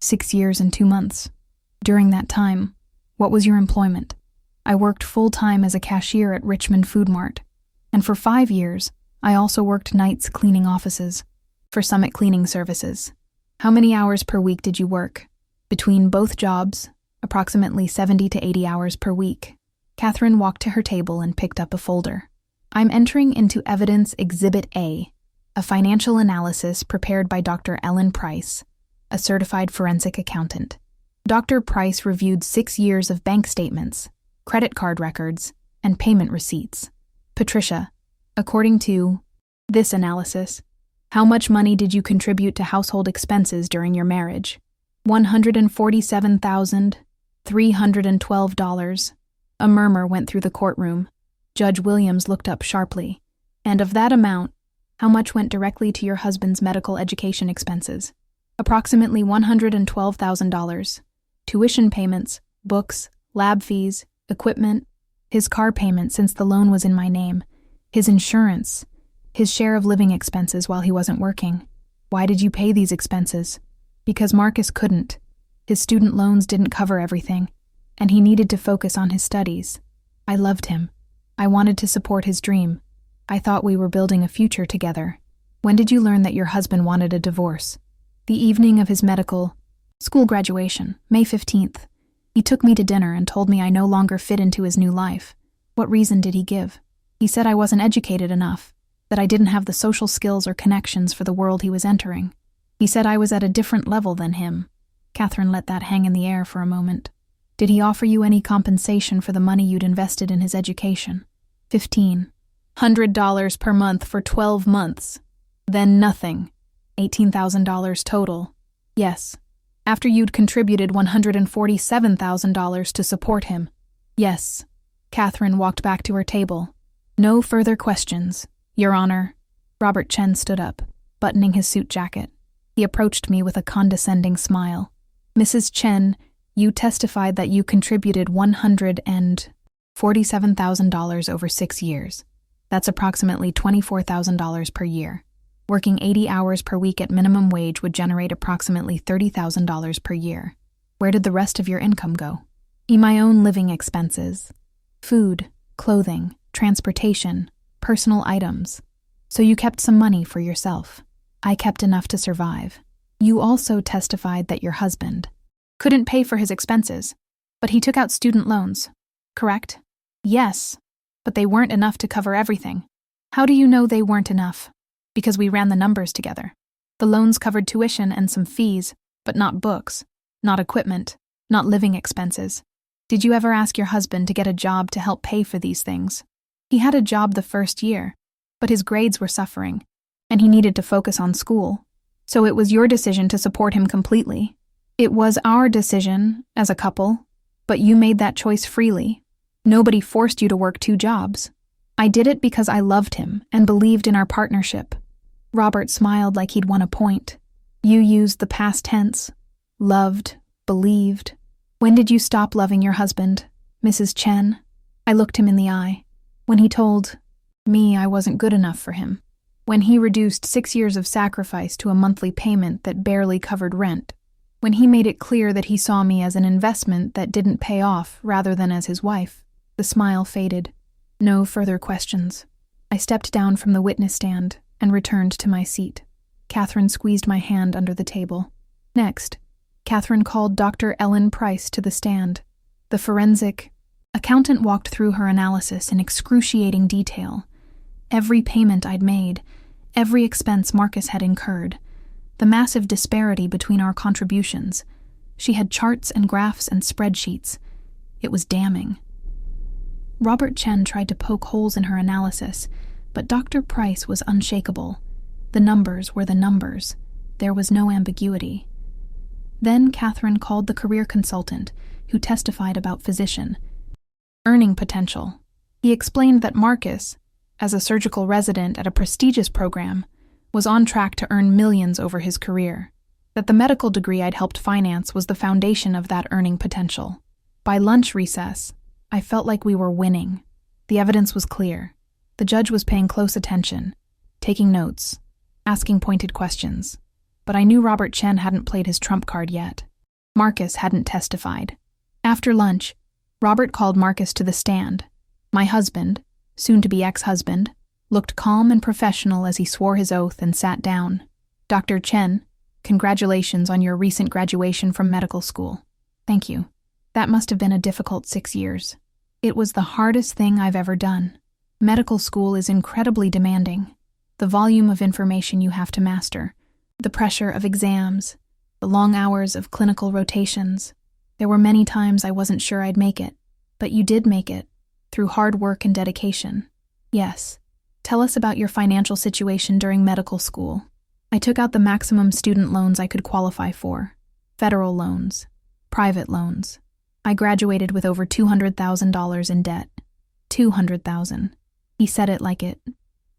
Speaker 1: 6 years and 2 months. "During that time, what was your employment?" "I worked full-time as a cashier at Richmond Food Mart, and for 5 years, I also worked nights cleaning offices for Summit Cleaning Services." "How many hours per week did you work?" "Between both jobs, approximately 70 to 80 hours per week." Catherine walked to her table and picked up a folder. "I'm entering into Evidence Exhibit A, a financial analysis prepared by Dr. Ellen Price, a certified forensic accountant. Dr. Price reviewed 6 years of bank statements, credit card records, and payment receipts. Patricia, according to this analysis, how much money did you contribute to household expenses during your marriage?" $147,312. A murmur went through the courtroom. Judge Williams looked up sharply. "And of that amount, how much went directly to your husband's medical education expenses?" "Approximately $112,000. Tuition payments, books, lab fees, equipment, his car payment since the loan was in my name, his insurance, his share of living expenses while he wasn't working. Why did you pay these expenses? Because Marcus couldn't. His student loans didn't cover everything, and he needed to focus on his studies. I loved him. I wanted to support his dream. I thought we were building a future together. When did you learn that your husband wanted a divorce? The evening of his medical school graduation, May 15th. He took me to dinner and told me I no longer fit into his new life. What reason did he give? He said I wasn't educated enough, that I didn't have the social skills or connections for the world he was entering. He said I was at a different level than him. Catherine let that hang in the air for a moment. Did he offer you any compensation for the money you'd invested in his education? $1,500 per month for 12 months. Then nothing. $18,000 total. Yes. After you'd contributed $147,000 to support him. Yes. Catherine walked back to her table. No further questions, Your Honor. Robert Chen stood up, buttoning his suit jacket. He approached me with a condescending smile. Mrs. Chen, you testified that you contributed $147,000 over 6 years. That's approximately $24,000 per year. Working 80 hours per week at minimum wage would generate approximately $30,000 per year. Where did the rest of your income go? My own living expenses. Food, clothing, transportation, personal items. So you kept some money for yourself. I kept enough to survive. You also testified that your husband couldn't pay for his expenses, but he took out student loans, correct? Yes, but they weren't enough to cover everything. How do you know they weren't enough? Because we ran the numbers together. The loans covered tuition and some fees, but not books, not equipment, not living expenses. Did you ever ask your husband to get a job to help pay for these things? He had a job the first year, but his grades were suffering, and he needed to focus on school. So it was your decision to support him completely. It was our decision, as a couple, but you made that choice freely. Nobody forced you to work 2 jobs. I did it because I loved him and believed in our partnership. Robert smiled like he'd won a point. You used the past tense. Loved, believed. When did you stop loving your husband, Mrs. Chen? I looked him in the eye. When he told me I wasn't good enough for him. When he reduced 6 years of sacrifice to a monthly payment that barely covered rent. When he made it clear that he saw me as an investment that didn't pay off rather than as his wife. The smile faded. No further questions. I stepped down from the witness stand and returned to my seat. Catherine squeezed my hand under the table. Next, Catherine called Dr. Ellen Price to the stand. The forensic accountant walked through her analysis in excruciating detail. Every payment I'd made, every expense Marcus had incurred, the massive disparity between our contributions. She had charts and graphs and spreadsheets. It was damning. Robert Chen tried to poke holes in her analysis, but Dr. Price was unshakable. The numbers were the numbers. There was no ambiguity. Then Catherine called the career consultant, who testified about physician earning potential. He explained that Marcus, as a surgical resident at a prestigious program, was on track to earn millions over his career, that the medical degree I'd helped finance was the foundation of that earning potential. By lunch recess, I felt like we were winning. The evidence was clear. The judge was paying close attention, taking notes, asking pointed questions. But I knew Robert Chen hadn't played his trump card yet. Marcus hadn't testified. After lunch, Robert called Marcus to the stand. My husband, soon-to-be ex-husband, looked calm and professional as he swore his oath and sat down. Dr. Chen, congratulations on your recent graduation from medical school. Thank you. That must have been a difficult 6 years. It was the hardest thing I've ever done. Medical school is incredibly demanding. The volume of information you have to master, the pressure of exams, the long hours of clinical rotations. There were many times I wasn't sure I'd make it, but you did make it, through hard work and dedication. Yes. Tell us about your financial situation during medical school. I took out the maximum student loans I could qualify for. Federal loans. Private loans. I graduated with over $200,000 in debt. $200,000. He said it like it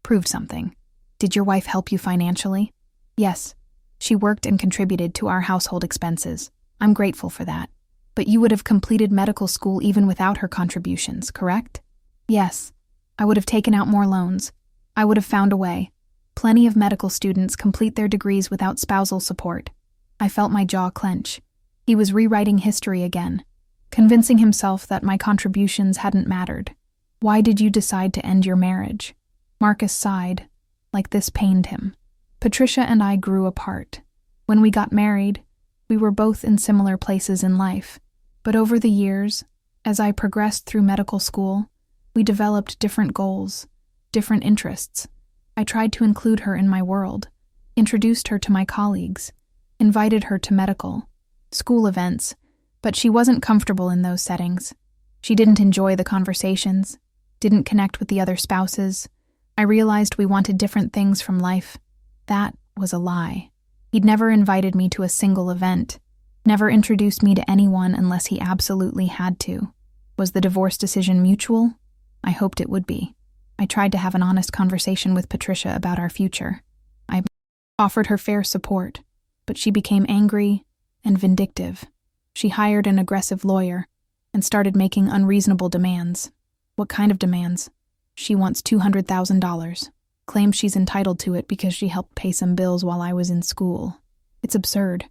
Speaker 1: proved something. Did your wife help you financially? Yes. She worked and contributed to our household expenses. I'm grateful for that. But you would have completed medical school even without her contributions, correct? Yes. I would have taken out more loans. I would have found a way. Plenty of medical students complete their degrees without spousal support. I felt my jaw clench. He was rewriting history again, convincing himself that my contributions hadn't mattered. Why did you decide to end your marriage? Marcus sighed, like this pained him. Patricia and I grew apart. When we got married, we were both in similar places in life. But over the years, as I progressed through medical school, we developed different goals, different interests. I tried to include her in my world, introduced her to my colleagues, invited her to medical, school events, but she wasn't comfortable in those settings. She didn't enjoy the conversations, didn't connect with the other spouses. I realized we wanted different things from life. That was a lie. He'd never invited me to a single event, never introduced me to anyone unless he absolutely had to. Was the divorce decision mutual? I hoped it would be. I tried to have an honest conversation with Patricia about our future. I offered her fair support, but she became angry and vindictive. She hired an aggressive lawyer and started making unreasonable demands. What kind of demands? She wants $200,000. Claims she's entitled to it because she helped pay some bills while I was in school. It's absurd.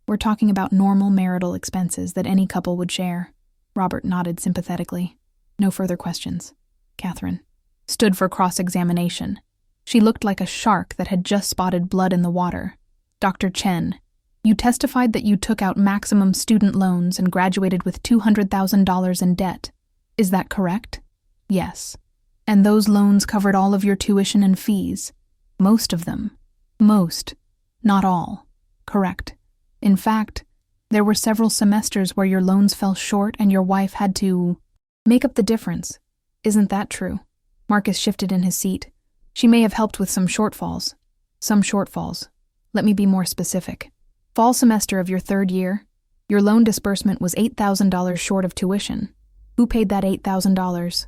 Speaker 1: We're talking about normal marital expenses that any couple would share. Robert nodded sympathetically. No further questions. Catherine stood for cross-examination. She looked like a shark that had just spotted blood in the water. Dr. Chen, you testified that you took out maximum student loans and graduated with $200,000 in debt. Is that correct? Yes. And those loans covered all of your tuition and fees? Most of them. Most. Not all. Correct. In fact, there were several semesters where your loans fell short and your wife had to make up the difference. Isn't that true? Marcus shifted in his seat. She may have helped with some shortfalls. Some shortfalls. Let me be more specific. Fall semester of your third year, your loan disbursement was $8,000 short of tuition. Who paid that $8,000?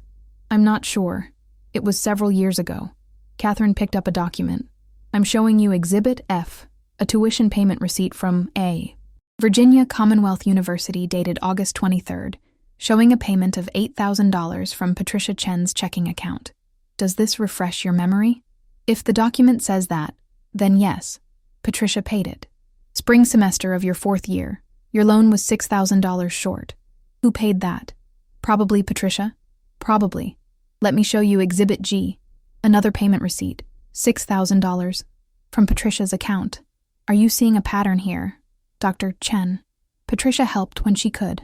Speaker 1: I'm not sure. It was several years ago. Catherine picked up a document. I'm showing you Exhibit F, a tuition payment receipt from A. Virginia Commonwealth University dated August 23rd, showing a payment of $8,000 from Patricia Chen's checking account. Does this refresh your memory? If the document says that, then yes, Patricia paid it. Spring semester of your fourth year, your loan was $6,000 short. Who paid that? Probably Patricia? Probably. Let me show you Exhibit G, another payment receipt, $6,000, from Patricia's account. Are you seeing a pattern here, Dr. Chen? Patricia helped when she could.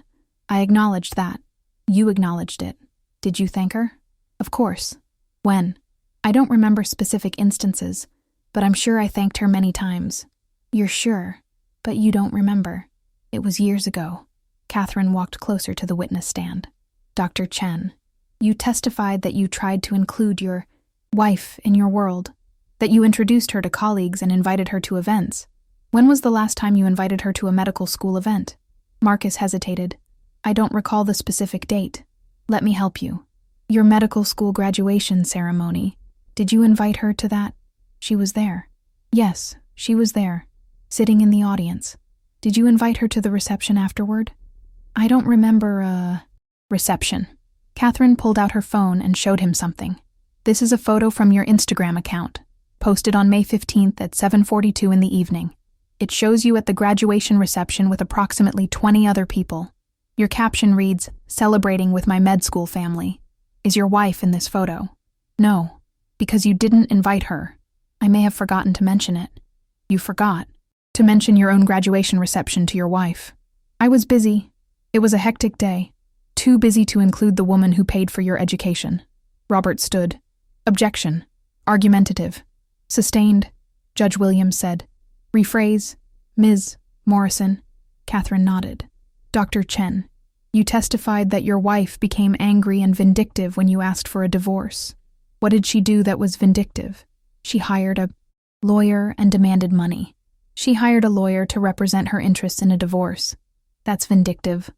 Speaker 1: I acknowledged that. You acknowledged it. Did you thank her? Of course. When? I don't remember specific instances, but I'm sure I thanked her many times. You're sure, but you don't remember. It was years ago. Catherine walked closer to the witness stand. Dr. Chen, you testified that you tried to include your wife in your world, that you introduced her to colleagues and invited her to events. When was the last time you invited her to a medical school event? Marcus hesitated. I don't recall the specific date. Let me help you. Your medical school graduation ceremony. Did you invite her to that? She was there. Yes, she was there, sitting in the audience. Did you invite her to the reception afterward? I don't remember reception. Catherine pulled out her phone and showed him something. This is a photo from your Instagram account, posted on May 15th at 7:42 in the evening. It shows you at the graduation reception with approximately 20 other people. Your caption reads, "Celebrating with my med school family." Is your wife in this photo? No, because you didn't invite her. I may have forgotten to mention it. You forgot to mention your own graduation reception to your wife. I was busy. It was a hectic day. Too busy to include the woman who paid for your education. Robert stood. Objection. Argumentative. Sustained, Judge Williams said. Rephrase, Ms. Morrison. Catherine nodded. Dr. Chen, you testified that your wife became angry and vindictive when you asked for a divorce. What did she do that was vindictive? She hired a lawyer and demanded money. She hired a lawyer to represent her interests in a divorce. That's vindictive.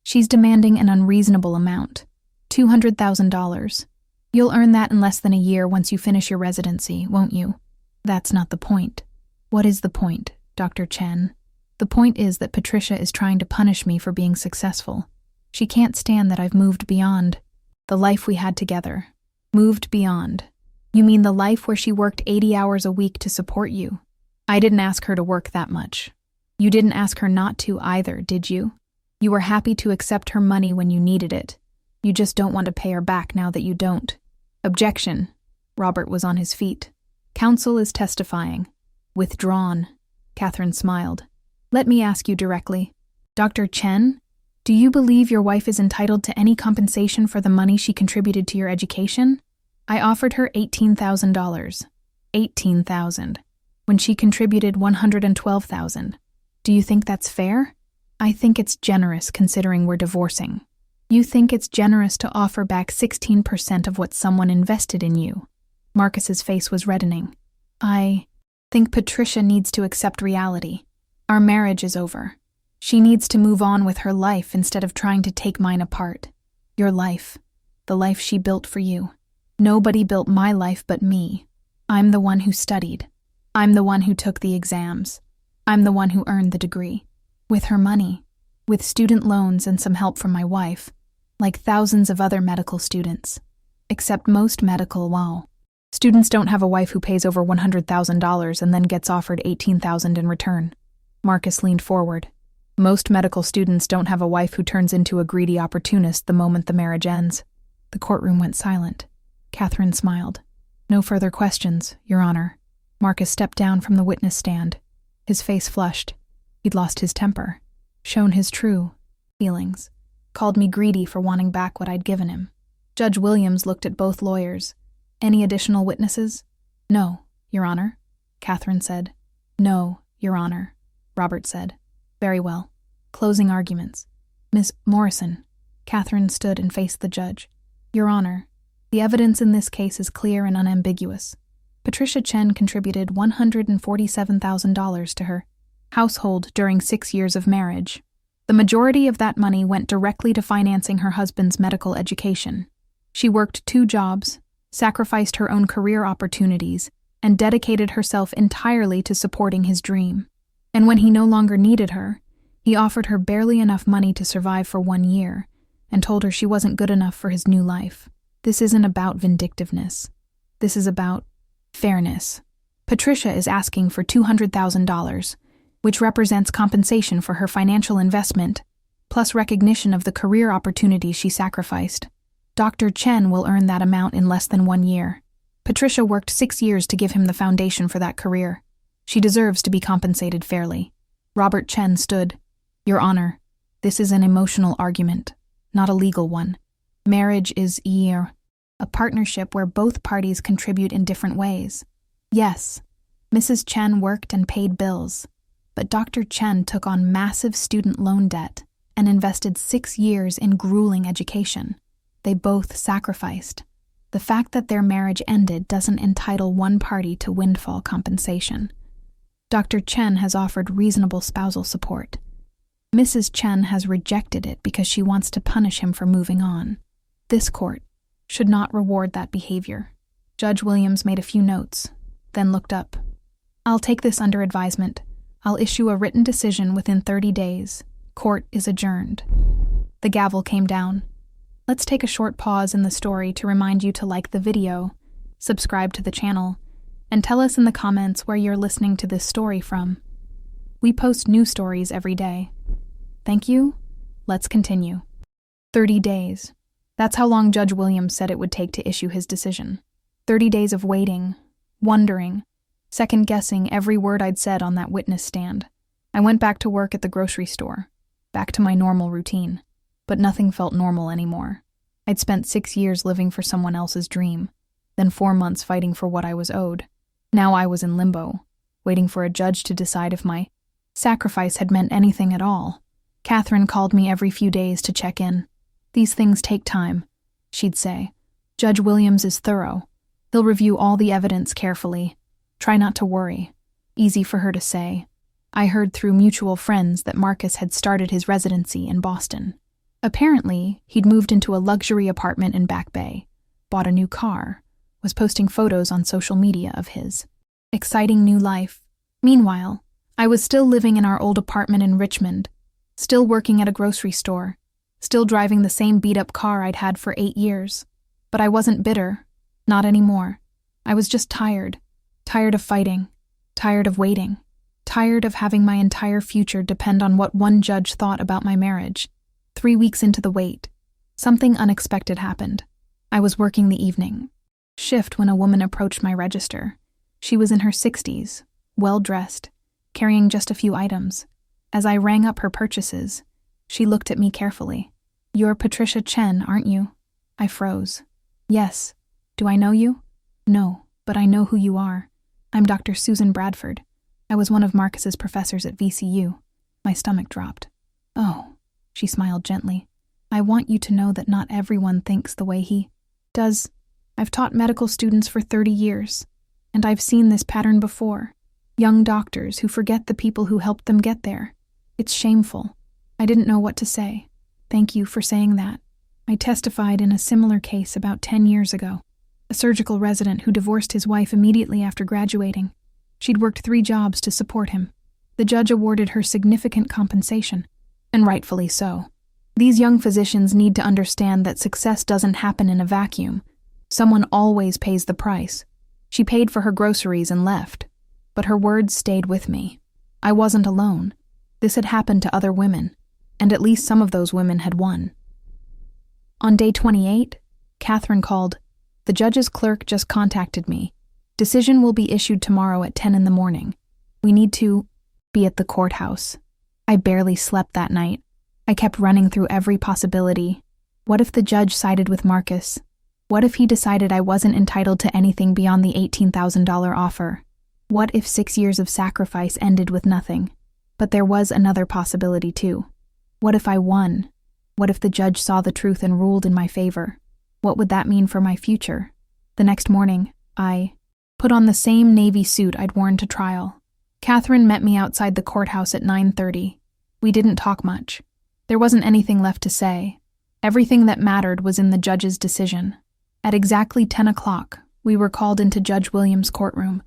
Speaker 1: She's demanding an unreasonable amount. $200,000. You'll earn that in less than a year once you finish your residency, won't you? That's not the point. What is the point, Dr. Chen? The point is that Patricia is trying to punish me for being successful. She can't stand that I've moved beyond the life we had together. Moved beyond. You mean the life where she worked 80 hours a week to support you? I didn't ask her to work that much. You didn't ask her not to either, did you? You were happy to accept her money when you needed it. You just don't want to pay her back now that you don't. Objection. Robert was on his feet. Counsel is testifying. Withdrawn. Catherine smiled. Let me ask you directly. Dr. Chen, do you believe your wife is entitled to any compensation for the money she contributed to your education? I offered her $18,000. $18,000. When she contributed $112,000. Do you think that's fair? I think it's generous considering we're divorcing. You think it's generous to offer back 16% of what someone invested in you. Marcus's face was reddening. I think Patricia needs to accept reality. Our marriage is over. She needs to move on with her life instead of trying to take mine apart. Your life. The life she built for you. Nobody built my life but me. I'm the one who studied. I'm the one who took the exams. I'm the one who earned the degree. With her money. With student loans and some help from my wife. Like thousands of other medical students. Except most medical, students don't have a wife who pays over $100,000 and then gets offered $18,000 in return. Marcus leaned forward. Most medical students don't have a wife who turns into a greedy opportunist the moment the marriage ends. The courtroom went silent. Catherine smiled. No further questions, Your Honor. Marcus stepped down from the witness stand. His face flushed. He'd lost his temper. Shown his true feelings. Called me greedy for wanting back what I'd given him. Judge Williams looked at both lawyers. Any additional witnesses? No, Your Honor, Catherine said. No, Your Honor, Robert said. Very well. Closing arguments. Miss Morrison. Catherine stood and faced the judge. Your Honor, the evidence in this case is clear and unambiguous. Patricia Chen contributed $147,000 to her household during 6 years of marriage. The majority of that money went directly to financing her husband's medical education. She worked 2 jobs, sacrificed her own career opportunities, and dedicated herself entirely to supporting his dream. And when he no longer needed her, he offered her barely enough money to survive for 1 year and told her she wasn't good enough for his new life. This isn't about vindictiveness. This is about fairness. Patricia is asking for $200,000, which represents compensation for her financial investment, plus recognition of the career opportunities she sacrificed. Dr. Chen will earn that amount in less than 1 year. Patricia worked 6 years to give him the foundation for that career. She deserves to be compensated fairly. Robert Chen stood. Your Honor, this is an emotional argument, not a legal one. Marriage is a partnership where both parties contribute in different ways. Yes, Mrs. Chen worked and paid bills, but Dr. Chen took on massive student loan debt and invested 6 years in grueling education. They both sacrificed. The fact that their marriage ended doesn't entitle one party to windfall compensation. Dr. Chen has offered reasonable spousal support. Mrs. Chen has rejected it because she wants to punish him for moving on. This court should not reward that behavior. Judge Williams made a few notes, then looked up. I'll take this under advisement. I'll issue a written decision within 30 days. Court is adjourned. The gavel came down. Let's take a short pause in the story to remind you to like the video, subscribe to the channel, and tell us in the comments where you're listening to this story from. We post new stories every day. Thank you. Let's continue. 30 days. That's how long Judge Williams said it would take to issue his decision. 30 days of waiting, wondering, second-guessing every word I'd said on that witness stand. I went back to work at the grocery store, back to my normal routine. But nothing felt normal anymore. I'd spent 6 years living for someone else's dream, then 4 months fighting for what I was owed. Now I was in limbo, waiting for a judge to decide if my sacrifice had meant anything at all. Catherine called me every few days to check in. These things take time, she'd say. Judge Williams is thorough. He'll review all the evidence carefully. Try not to worry. Easy for her to say. I heard through mutual friends that Marcus had started his residency in Boston. Apparently, he'd moved into a luxury apartment in Back Bay, bought a new car, was posting photos on social media of his exciting new life. Meanwhile, I was still living in our old apartment in Richmond, still working at a grocery store, still driving the same beat-up car I'd had for 8 years. But I wasn't bitter, not anymore. I was just tired of fighting, tired of waiting, tired of having my entire future depend on what one judge thought about my marriage. 3 weeks into the wait, something unexpected happened. I was working the evening shift when a woman approached my register. She was in her 60s, well-dressed, carrying just a few items. As I rang up her purchases, she looked at me carefully. "You're Patricia Chen, aren't you?" I froze. "Yes. Do I know you?" "No, but I know who you are. I'm Dr. Susan Bradford. I was one of Marcus's professors at VCU." My stomach dropped. "Oh," she smiled gently. "I want you to know that not everyone thinks the way he does. I've taught medical students for 30 years, and I've seen this pattern before. Young doctors who forget the people who helped them get there. It's shameful." I didn't know what to say. "Thank you for saying that. I testified in a similar case about 10 years ago. A surgical resident who divorced his wife immediately after graduating. She'd worked 3 jobs to support him. The judge awarded her significant compensation, and rightfully so. These young physicians need to understand that success doesn't happen in a vacuum. Someone always pays the price. She paid for her groceries and left, but her words stayed with me. I wasn't alone. This had happened to other women, and at least some of those women had won. On day 28, Catherine called. "The judge's clerk just contacted me. Decision will be issued tomorrow at 10 in the morning. We need to be at the courthouse." I barely slept that night. I kept running through every possibility. What if the judge sided with Marcus? What if he decided I wasn't entitled to anything beyond the $18,000 offer? What if 6 years of sacrifice ended with nothing? But there was another possibility too. What if I won? What if the judge saw the truth and ruled in my favor? What would that mean for my future? The next morning, I put on the same navy suit I'd worn to trial. Catherine met me outside the courthouse at 9:30. We didn't talk much. There wasn't anything left to say. Everything that mattered was in the judge's decision. At exactly 10 o'clock, we were called into Judge Williams' courtroom.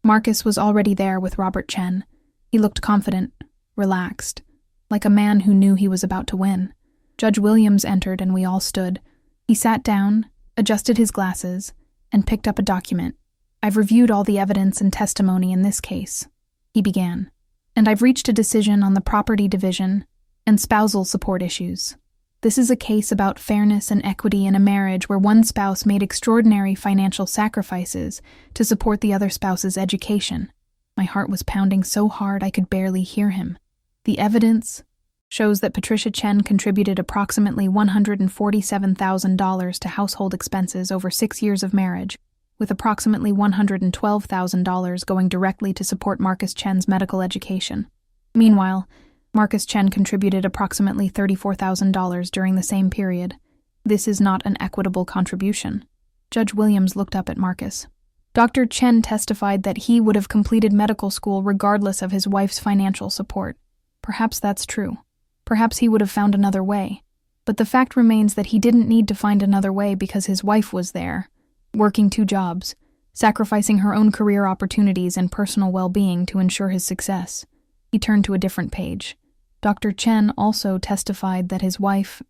Speaker 1: Marcus was already there with Robert Chen. He looked confident, relaxed, like a man who knew he was about to win. Judge Williams entered and we all stood. He sat down, adjusted his glasses, and picked up a document. "I've reviewed all the evidence and testimony in this case," he began, "and I've reached a decision on the property division and spousal support issues. This is a case about fairness and equity in a marriage where one spouse made extraordinary financial sacrifices to support the other spouse's education." My heart was pounding so hard I could barely hear him. "The evidence shows that Patricia Chen contributed approximately $147,000 to household expenses over 6 years of marriage, with approximately $112,000 going directly to support Marcus Chen's medical education. Meanwhile, Marcus Chen contributed approximately $34,000 during the same period. This is not an equitable contribution." Judge Williams looked up at Marcus. "Dr. Chen testified that he would have completed medical school regardless of his wife's financial support. Perhaps that's true. Perhaps he would have found another way. But the fact remains that he didn't need to find another way because his wife was there, working 2 jobs, sacrificing her own career opportunities and personal well-being to ensure his success." He turned to a different page. Dr. Chen also testified that his wife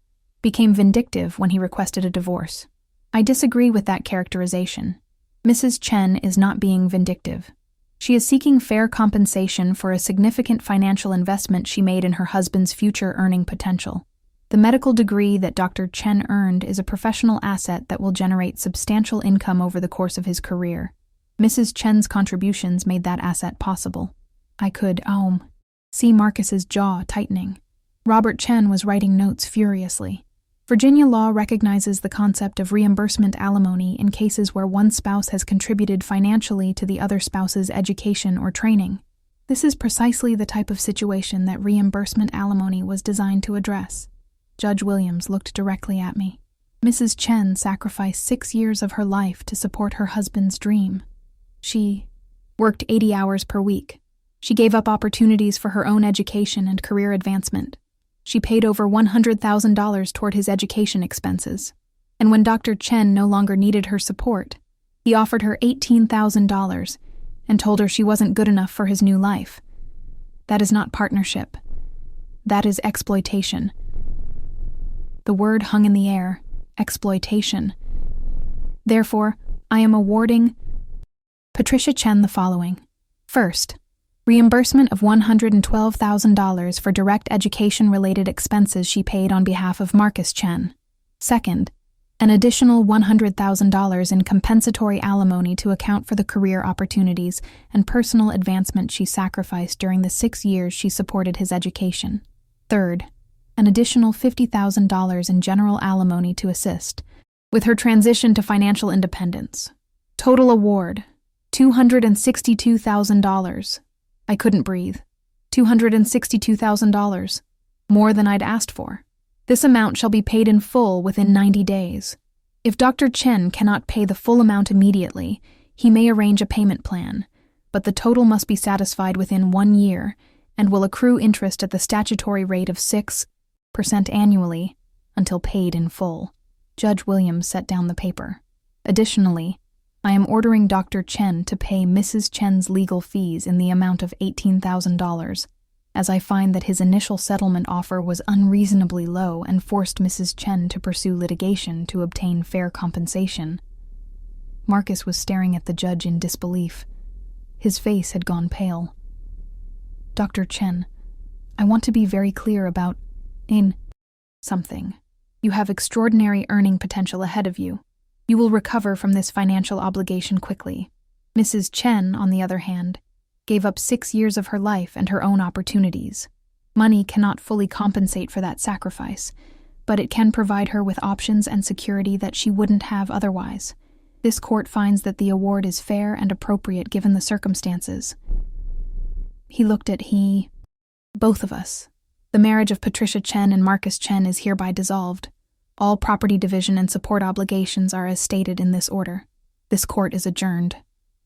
Speaker 1: became vindictive when he requested a divorce. I disagree with that characterization. Mrs. Chen is not being vindictive. She is seeking fair compensation for a significant financial investment she made in her husband's future earning potential. The medical degree that Dr. Chen earned is a professional asset that will generate substantial income over the course of his career. Mrs. Chen's contributions made that asset possible. I could, see Marcus's jaw tightening. Robert Chen was writing notes furiously. Virginia law recognizes the concept of reimbursement alimony in cases where one spouse has contributed financially to the other spouse's education or training. This is precisely the type of situation that reimbursement alimony was designed to address. Judge Williams looked directly at me. Mrs. Chen sacrificed 6 years of her life to support her husband's dream. She worked 80 hours per week. She gave up opportunities for her own education and career advancement. She paid over $100,000 toward his education expenses. And when Dr. Chen no longer needed her support, he offered her $18,000 and told her she wasn't good enough for his new life. That is not partnership. That is exploitation. The word hung in the air. Exploitation. Therefore, I am awarding Patricia Chen the following. First, reimbursement of $112,000 for direct education-related expenses she paid on behalf of Marcus Chen. Second, an additional $100,000 in compensatory alimony to account for the career opportunities and personal advancement she sacrificed during the 6 years she supported his education. Third, an additional $50,000 in general alimony to assist with her transition to financial independence. Total award, $262,000. I couldn't breathe. $262,000. More than I'd asked for. This amount shall be paid in full within 90 days. If Dr. Chen cannot pay the full amount immediately, he may arrange a payment plan, but the total must be satisfied within 1 year and will accrue interest at the statutory rate of 6% annually until paid in full. Judge Williams set down the paper. Additionally, I am ordering Dr. Chen to pay Mrs. Chen's legal fees in the amount of $18,000, as I find that his initial settlement offer was unreasonably low and forced Mrs. Chen to pursue litigation to obtain fair compensation. Marcus was staring at the judge in disbelief. His face had gone pale. Dr. Chen, I want to be very clear about something. You have extraordinary earning potential ahead of you. You will recover from this financial obligation quickly. Mrs. Chen, on the other hand, gave up 6 years of her life and her own opportunities. Money cannot fully compensate for that sacrifice, but it can provide her with options and security that she wouldn't have otherwise. This court finds that the award is fair and appropriate given the circumstances. He looked at both of us. The marriage of Patricia Chen and Marcus Chen is hereby dissolved. All property division and support obligations are as stated in this order. This court is adjourned.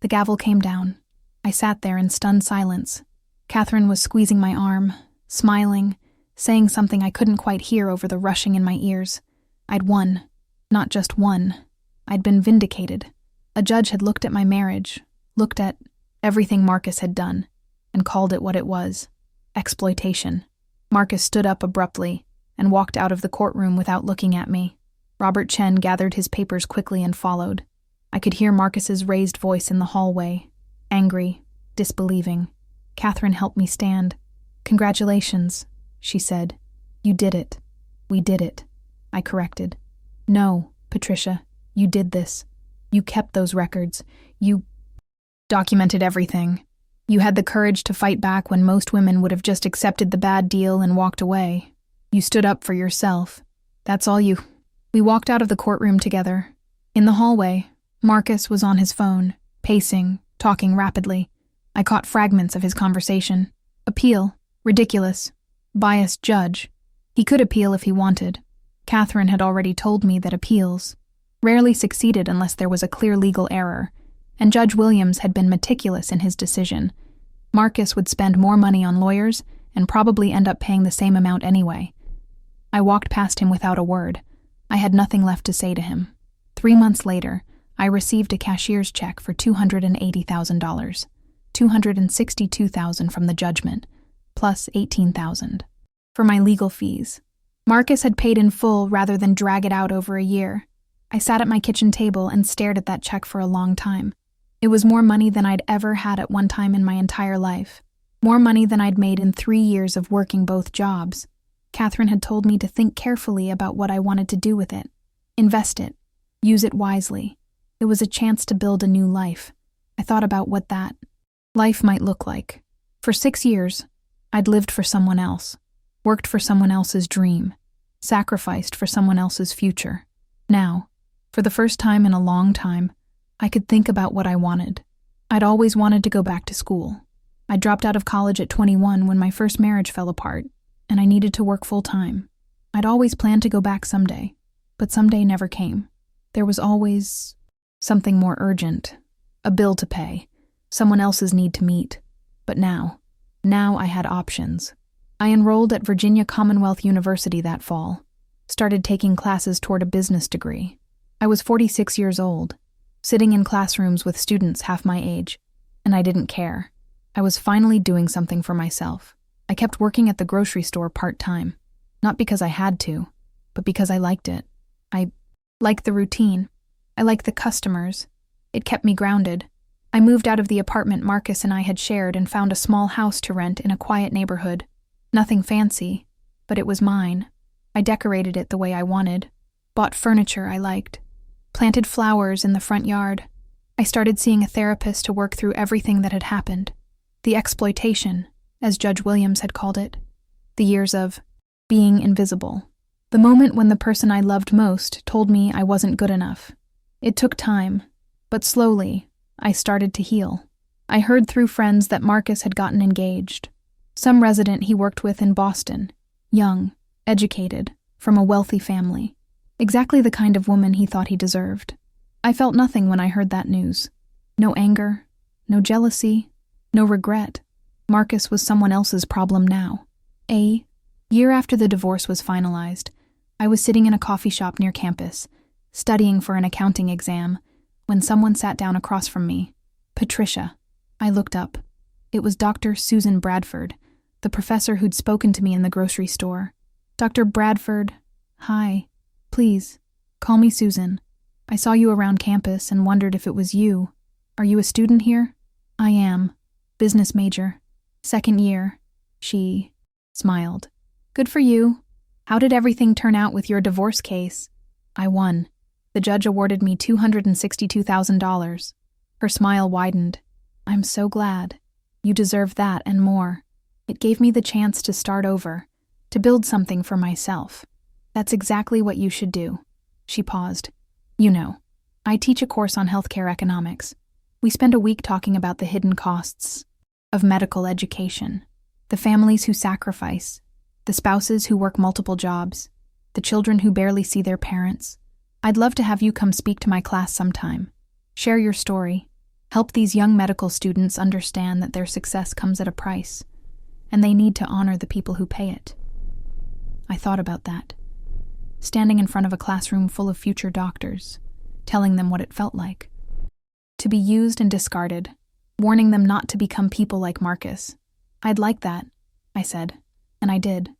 Speaker 1: The gavel came down. I sat there in stunned silence. Catherine was squeezing my arm, smiling, saying something I couldn't quite hear over the rushing in my ears. I'd won. Not just won. I'd been vindicated. A judge had looked at my marriage, looked at everything Marcus had done, and called it what it was. Exploitation. Marcus stood up abruptly and walked out of the courtroom without looking at me. Robert Chen gathered his papers quickly and followed. I could hear Marcus's raised voice in the hallway, angry, disbelieving. Catherine helped me stand. "Congratulations," she said. "You did it." "We did it," I corrected. "No, Patricia, you did this. You kept those records. You documented everything. You had the courage to fight back when most women would have just accepted the bad deal and walked away. You stood up for yourself. That's all you..." We walked out of the courtroom together. In the hallway, Marcus was on his phone, pacing, talking rapidly. I caught fragments of his conversation. Appeal. Ridiculous. Biased judge. He could appeal if he wanted. Catherine had already told me that appeals rarely succeeded unless there was a clear legal error, and Judge Williams had been meticulous in his decision. Marcus would spend more money on lawyers and probably end up paying the same amount anyway. I walked past him without a word. I had nothing left to say to him. 3 months later, I received a cashier's check for $280,000, $262,000 from the judgment, plus $18,000 for my legal fees. Marcus had paid in full rather than drag it out over a year. I sat at my kitchen table and stared at that check for a long time. It was more money than I'd ever had at one time in my entire life. More money than I'd made in 3 years of working both jobs. Catherine had told me to think carefully about what I wanted to do with it. Invest it. Use it wisely. It was a chance to build a new life. I thought about what that life might look like. For 6 years, I'd lived for someone else, worked for someone else's dream, sacrificed for someone else's future. Now, for the first time in a long time, I could think about what I wanted. I'd always wanted to go back to school. I dropped out of college at 21 when my first marriage fell apart, and I needed to work full-time. I'd always planned to go back someday, but someday never came. There was always something more urgent, a bill to pay, someone else's need to meet. But now I had options. I enrolled at Virginia Commonwealth University that fall, started taking classes toward a business degree. I was 46 years old, sitting in classrooms with students half my age, and I didn't care. I was finally doing something for myself. I kept working at the grocery store part-time, not because I had to, but because I liked it. I liked the routine. I liked the customers. It kept me grounded. I moved out of the apartment Marcus and I had shared and found a small house to rent in a quiet neighborhood. Nothing fancy, but it was mine. I decorated it the way I wanted, bought furniture I liked, planted flowers in the front yard. I started seeing a therapist to work through everything that had happened. The exploitation, as Judge Williams had called it. The years of being invisible. The moment when the person I loved most told me I wasn't good enough. It took time, but slowly, I started to heal. I heard through friends that Marcus had gotten engaged. Some resident he worked with in Boston, young, educated, from a wealthy family. Exactly the kind of woman he thought he deserved. I felt nothing when I heard that news. No anger, no jealousy, no regret. Marcus was someone else's problem now. A year after the divorce was finalized, I was sitting in a coffee shop near campus, studying for an accounting exam, when someone sat down across from me. Patricia. I looked up. It was Dr. Susan Bradford, the professor who'd spoken to me in the grocery store. Dr. Bradford, hi. Please, call me Susan. I saw you around campus and wondered if it was you. Are you a student here? I am. Business major. Second year. She smiled. Good for you. How did everything turn out with your divorce case? I won. The judge awarded me $262,000. Her smile widened. I'm so glad. You deserve that and more. It gave me the chance to start over, to build something for myself. That's exactly what you should do. She paused. You know, I teach a course on healthcare economics. We spend a week talking about the hidden costs of medical education, the families who sacrifice, the spouses who work multiple jobs, the children who barely see their parents. I'd love to have you come speak to my class sometime. Share your story. Help these young medical students understand that their success comes at a price, and they need to honor the people who pay it. I thought about that. Standing in front of a classroom full of future doctors, telling them what it felt like. To be used and discarded, warning them not to become people like Marcus. I'd like that, I said, and I did.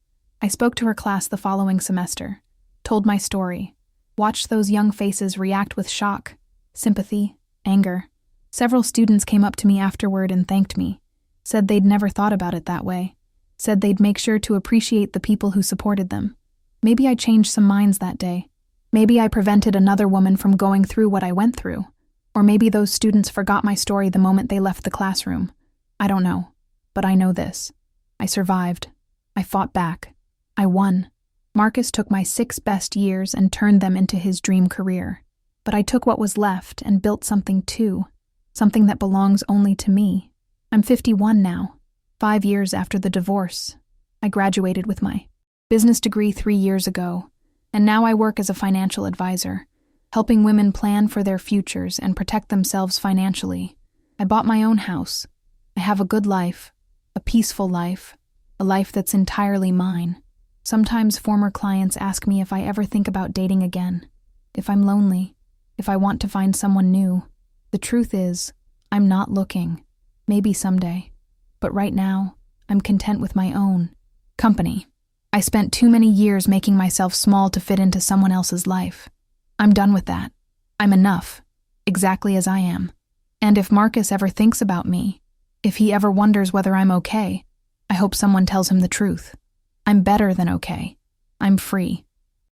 Speaker 1: I spoke to her class the following semester, told my story, watched those young faces react with shock, sympathy, anger. Several students came up to me afterward and thanked me, said they'd never thought about it that way, said they'd make sure to appreciate the people who supported them. Maybe I changed some minds that day. Maybe I prevented another woman from going through what I went through. Or maybe those students forgot my story the moment they left the classroom. I don't know, but I know this. I survived. I fought back. I won. Marcus took my 6 best years and turned them into his dream career. But I took what was left and built something too, something that belongs only to me. I'm 51 now, 5 years after the divorce. I graduated with my business degree 3 years ago, and now I work as a financial advisor, helping women plan for their futures and protect themselves financially. I bought my own house. I have a good life, a peaceful life, a life that's entirely mine. Sometimes former clients ask me if I ever think about dating again, if I'm lonely, if I want to find someone new. The truth is, I'm not looking. Maybe someday. But right now, I'm content with my own company. I spent too many years making myself small to fit into someone else's life. I'm done with that. I'm enough, exactly as I am. And if Marcus ever thinks about me, if he ever wonders whether I'm okay, I hope someone tells him the truth. I'm better than okay. I'm free.